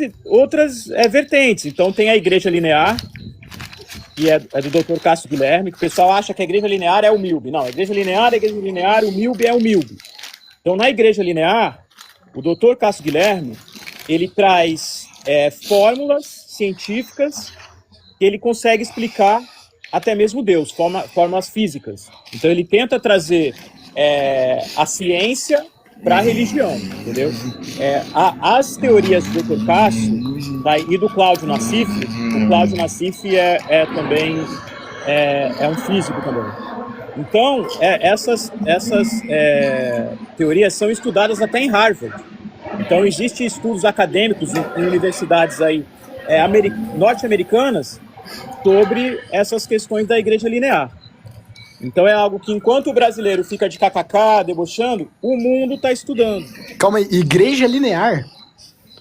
vertentes. Então tem a Igreja Linear, que é do Dr. Cássio Guilherme, que o pessoal acha que a Igreja Linear é o MILB. Não, a Igreja Linear, o MILB é o MILB. Então, na Igreja Linear, o Dr. Cássio Guilherme, ele traz fórmulas científicas que ele consegue explicar até mesmo Deus, fórmulas físicas. Então, ele tenta trazer a ciência para a religião, entendeu? As teorias do Dr. Cássio e do Cláudio Nassif, o Cláudio Nassif também um físico também. Então, essas teorias são estudadas até em Harvard. Então, existem estudos acadêmicos em universidades aí, norte-americanas sobre essas questões da Igreja Linear. Então, é algo que, enquanto o brasileiro fica de kkk, debochando, o mundo está estudando. Calma aí, Igreja Linear?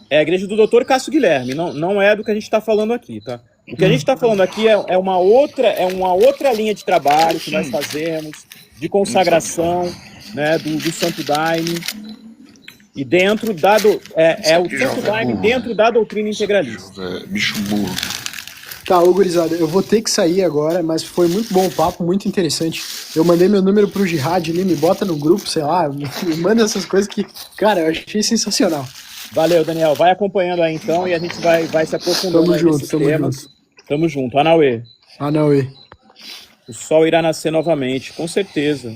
É a igreja do Dr. Cássio Guilherme, não é do que a gente está falando aqui, tá? O que a gente está falando aqui é uma outra linha de trabalho que nós fazemos, de consagração, né, do Santo Daime, e dentro da o Santo Daime dentro da doutrina integralista. Bicho burro. Tá, ô gurizada, eu vou ter que sair agora, mas foi muito bom o papo, muito interessante. Eu mandei meu número pro Jihad ali, me bota no grupo, sei lá, me manda essas coisas que, cara, eu achei sensacional. Valeu, Daniel. Vai acompanhando aí então e a gente vai se aprofundando nesses temas. Tamo junto. Anauê. Anauê. O sol irá nascer novamente, com certeza.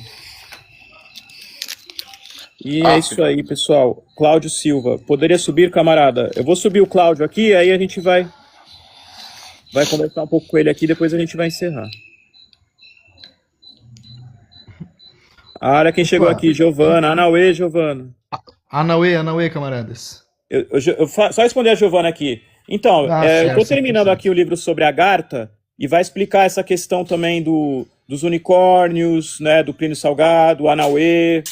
E é isso aí, pessoal. Cláudio Silva. Poderia subir, camarada? Eu vou subir o Cláudio aqui, aí a gente vai conversar um pouco com ele aqui, depois a gente vai encerrar. Olha quem chegou aqui, Giovana. Anauê, Giovana. Anauê, camaradas. Eu só responder a Giovana aqui. Então, eu estou terminando aqui o livro sobre a Agartha e vai explicar essa questão também dos unicórnios, né, do Plínio Salgado, o Anauê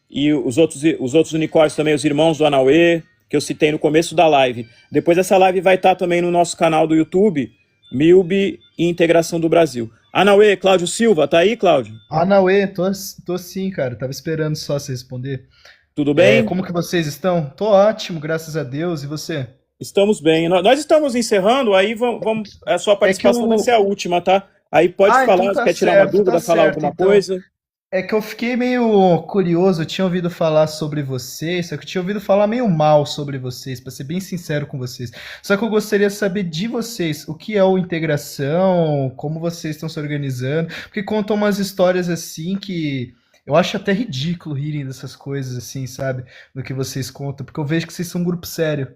e os outros unicórnios também, os irmãos do Anauê, que eu citei no começo da live. Depois essa live vai estar também no nosso canal do YouTube, MILB e Integração do Brasil. Anauê, Cláudio Silva, tá aí, Cláudio? Anauê, tô sim, cara. Tava esperando só você responder. Tudo bem? Como que vocês estão? Tô ótimo, graças a Deus. E você? Estamos bem. Nós estamos encerrando, aí vamos a sua participação vai ser a última, tá? Aí pode falar, então tá quer tirar certo, uma dúvida, tá falar certo, alguma então. coisa. É que eu fiquei meio curioso, eu tinha ouvido falar sobre vocês, só que eu tinha ouvido falar meio mal sobre vocês, pra ser bem sincero com vocês. Só que eu gostaria de saber de vocês, o que é o integração, como vocês estão se organizando, porque contam umas histórias assim que eu acho até ridículo rirem dessas coisas assim, sabe? Do que vocês contam, porque eu vejo que vocês são um grupo sério.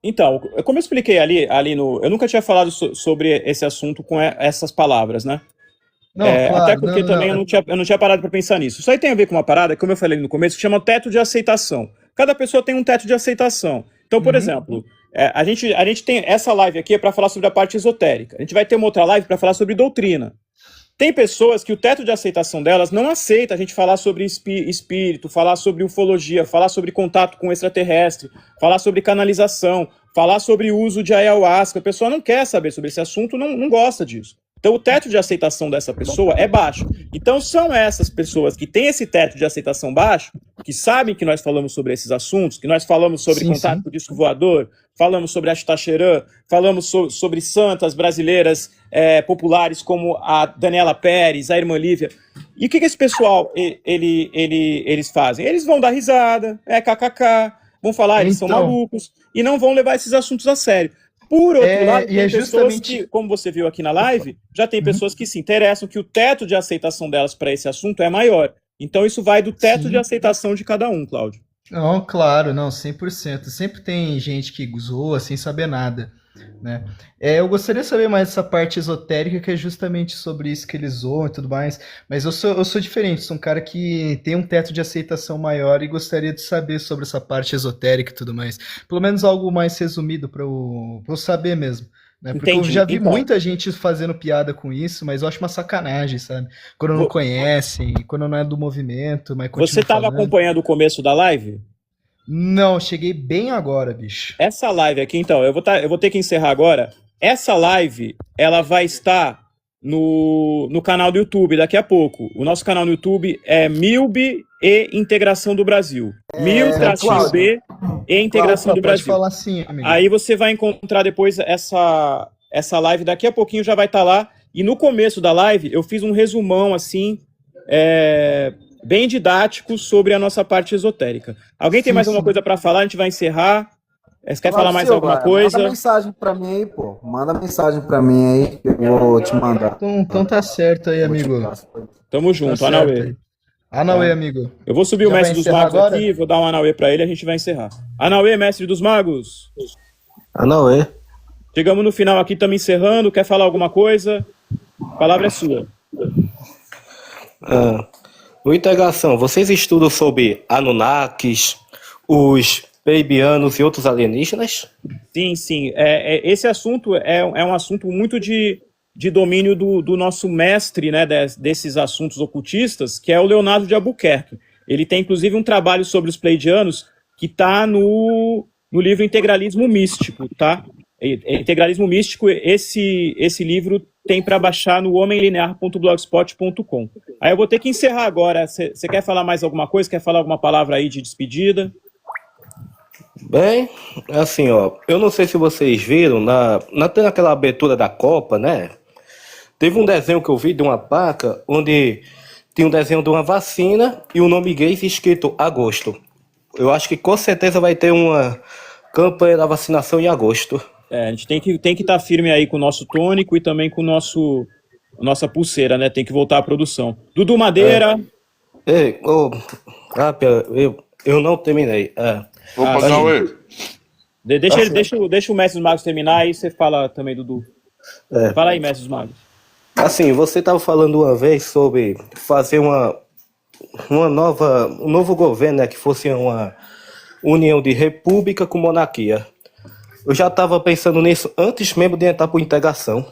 Então, como eu expliquei ali no... Eu nunca tinha falado sobre esse assunto com essas palavras, né? Não, claro, até porque também eu não tinha parado para pensar nisso. Isso aí tem a ver com uma parada, como eu falei no começo, que chama teto de aceitação. Cada pessoa tem um teto de aceitação. Então, por exemplo, a gente tem essa live aqui para falar sobre a parte esotérica. A gente vai ter uma outra live para falar sobre doutrina. tem pessoas que o teto de aceitação delas não aceita a gente falar sobre espírito, falar sobre ufologia, falar sobre contato com extraterrestre, falar sobre canalização, falar sobre o uso de ayahuasca. A pessoa não quer saber sobre esse assunto, não gosta disso. Então o teto de aceitação dessa pessoa é baixo. Então são essas pessoas que têm esse teto de aceitação baixo, que sabem que nós falamos sobre esses assuntos, que nós falamos sobre contato com o disco voador, falamos sobre Ashtacheran, falamos sobre santas brasileiras populares como a Daniela Pérez, a Irmã Lívia. E o que esse pessoal eles fazem? Eles vão dar risada, kkk, vão falar, eles são malucos, e não vão levar esses assuntos a sério. Por outro lado, tem pessoas que, como você viu aqui na live, já tem pessoas que se interessam, que o teto de aceitação delas para esse assunto é maior. Então isso vai do teto de aceitação de cada um, Cláudio. Não, claro, não, 100%. Sempre tem gente que zoa sem saber nada, né? Eu gostaria de saber mais essa parte esotérica, que é justamente sobre isso que eles zoam e tudo mais, mas eu sou diferente, sou um cara que tem um teto de aceitação maior e gostaria de saber sobre essa parte esotérica e tudo mais. Pelo menos algo mais resumido para eu saber mesmo. Né? Porque eu já vi muita gente fazendo piada com isso, mas eu acho uma sacanagem, sabe? Quando não conhecem, quando não é do movimento, mas continua. Você estava acompanhando o começo da live? Não, cheguei bem agora, bicho. Essa live aqui, então, eu vou ter que encerrar agora. Essa live, ela vai estar no canal do YouTube daqui a pouco. O nosso canal no YouTube é MILB e Integração do Brasil. MIL-B e Integração do Brasil. Pode falar assim, amigo. Aí você vai encontrar depois essa live, daqui a pouquinho já vai estar lá. E no começo da live, eu fiz um resumão, assim, bem didático sobre a nossa parte esotérica. Alguém tem mais alguma coisa para falar? A gente vai encerrar. Você quer falar mais alguma coisa? Manda mensagem pra mim aí, pô. Manda mensagem pra mim aí, que eu vou te mandar. Então tá certo aí, amigo. Tamo junto, tá Anauê. Anauê, amigo. Eu vou subir o Mestre dos Magos agora? Aqui, vou dar um Anauê pra ele e a gente vai encerrar. Anauê, Mestre dos Magos. Anauê. Chegamos no final aqui, estamos encerrando. Quer falar alguma coisa? A palavra é sua. O Integração, vocês estudam sobre Anunnakis, os Pleiadianos e outros alienígenas? Sim, sim. Esse assunto é um assunto muito de domínio do nosso mestre, né, desses assuntos ocultistas, que é o Leonardo de Albuquerque. Ele tem, inclusive, um trabalho sobre os Pleiadianos que está no livro Integralismo Místico, tá? Integralismo Místico, esse livro tem para baixar no homenlinear.blogspot.com. Aí eu vou ter que encerrar agora. Você quer falar mais alguma coisa? Quer falar alguma palavra aí de despedida? Bem, assim, ó, eu não sei se vocês viram, naquela abertura da Copa, né? Teve um desenho que eu vi de uma placa onde tinha um desenho de uma vacina e o nome inglês escrito agosto. Eu acho que com certeza vai ter uma campanha da vacinação em agosto. A gente tem que estar firme aí com o nosso tônico e também com nossa pulseira, né? Tem que voltar à produção. Dudu Madeira. Ei, eu não terminei. Opa, não, Deixa o Mestre dos Magos terminar, aí você fala também, Dudu. Fala aí, Mestre dos Magos. Assim, você estava falando uma vez sobre fazer um novo governo, né, que fosse uma união de república com monarquia. Eu já estava pensando nisso antes mesmo de entrar por integração.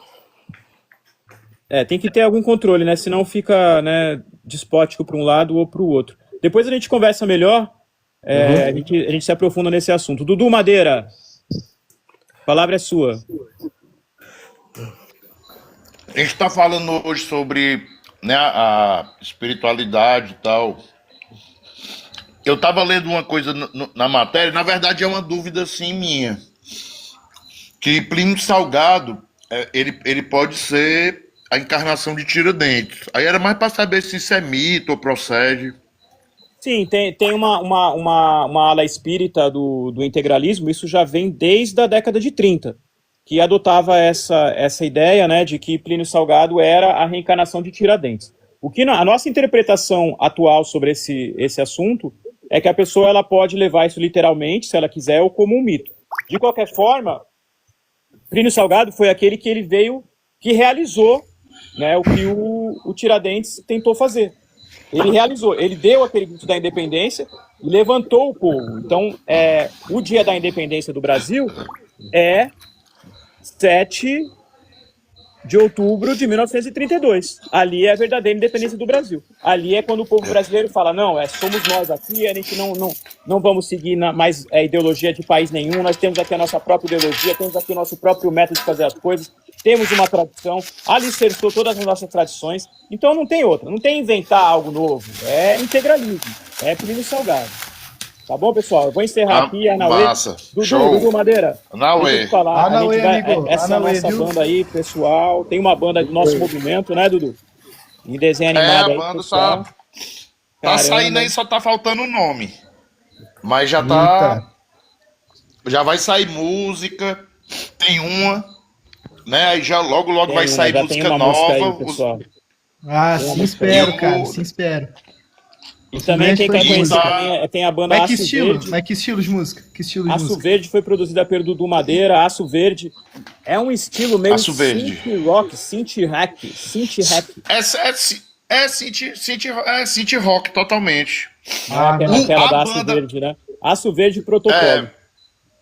Tem que ter algum controle, né? Senão fica, né, despótico para um lado ou para o outro. Depois a gente conversa melhor. A gente se aprofunda nesse assunto. Dudu Madeira, a palavra é sua. A gente está falando hoje sobre, né, a espiritualidade e tal. Eu estava lendo uma coisa na matéria, na verdade é uma dúvida assim minha, que Plínio Salgado, ele pode ser a encarnação de Tiradentes. Aí era mais para saber se isso é mito ou procede. Sim, tem uma ala espírita do integralismo, isso já vem desde a década de 30, que adotava essa ideia, né, de que Plínio Salgado era a reencarnação de Tiradentes. A nossa interpretação atual sobre esse assunto é que a pessoa ela pode levar isso literalmente, se ela quiser, ou como um mito. De qualquer forma, Plínio Salgado foi aquele que realizou, né, o que o Tiradentes tentou fazer. Ele realizou, ele deu aquele grito da independência e levantou o povo. Então, o dia da independência do Brasil é 7 de outubro de 1932. Ali é a verdadeira independência do Brasil. Ali é quando o povo brasileiro fala, não, somos nós aqui, a gente não vamos seguir mais ideologia de país nenhum, nós temos aqui a nossa própria ideologia, temos aqui o nosso próprio método de fazer as coisas, temos uma tradição, alicerçou todas as nossas tradições, então não tem outra, não tem inventar algo novo, é integralismo, é Plínio Salgado. Tá bom, pessoal? Eu vou encerrar aqui, Anauê. Massa. Show. Dudu Madeira. Anauê. Deixa eu te falar. Anauê, amigo. Essa Anauê, nossa viu? banda aí, pessoal, tem uma banda do nosso movimento, né, Dudu? Em desenho animado A aí, banda pessoal. tá Caramba. saindo aí, só tá faltando o nome. Mas já tá. Já vai sair música. Tem uma. Né? Aí já logo Tem vai uma, sair já música tem uma nova. música aí, pessoal. Ah, Tem uma sim, música espero, aí. cara, sim, espero. E também quem quer E conhecer tá- também tem a banda Mas que Aço estilo? Verde. Mas que estilo de música? Que estilo de Aço música? Verde foi produzida pelo Dudu Madeira. Aço Verde é um estilo meio Aço Verde. synth rock, synth rap. É City Rock totalmente. Tem aquela a da Aço banda- Verde, né? Aço Verde Protocolo.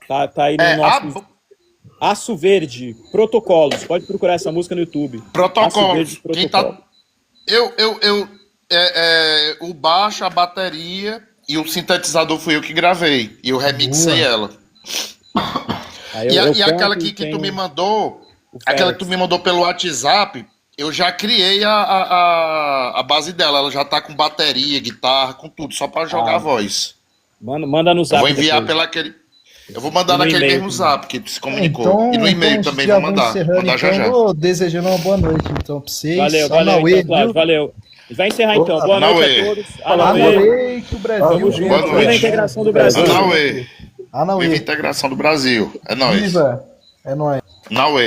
Tá aí no nosso... Aço Verde, Protocolos. Pode procurar essa música no YouTube. Aço Protocolos. Verde, Quem Protocolo. tá. O baixo, a bateria e o sintetizador fui eu que gravei. E eu remixei ela. Aí E eu aquela canto e que tem tu me mandou, o aquela Félix. que tu me mandou pelo WhatsApp, eu já criei a base dela. Ela já tá com bateria, guitarra, com tudo, só pra jogar a voz. Manda no Eu zap vou enviar depois. Eu vou mandar E no naquele e-mail mesmo também. zap que tu se comunicou. E no e-mail também já vou vou mandar. encerrando, Mandar já então, já. vou desejando uma boa noite, então, pra vocês. Valeu, Anauê, então, Cláudio, viu? valeu. Vai encerrar então. Boa noite Anauê. a todos. Anauê. Anauê, que o Brasil Tamo junto. Boa Viva a noite. integração do Brasil. Anauê. Viva a Anauê, integração do Brasil. É nóis. viva, é nóis. Anauê.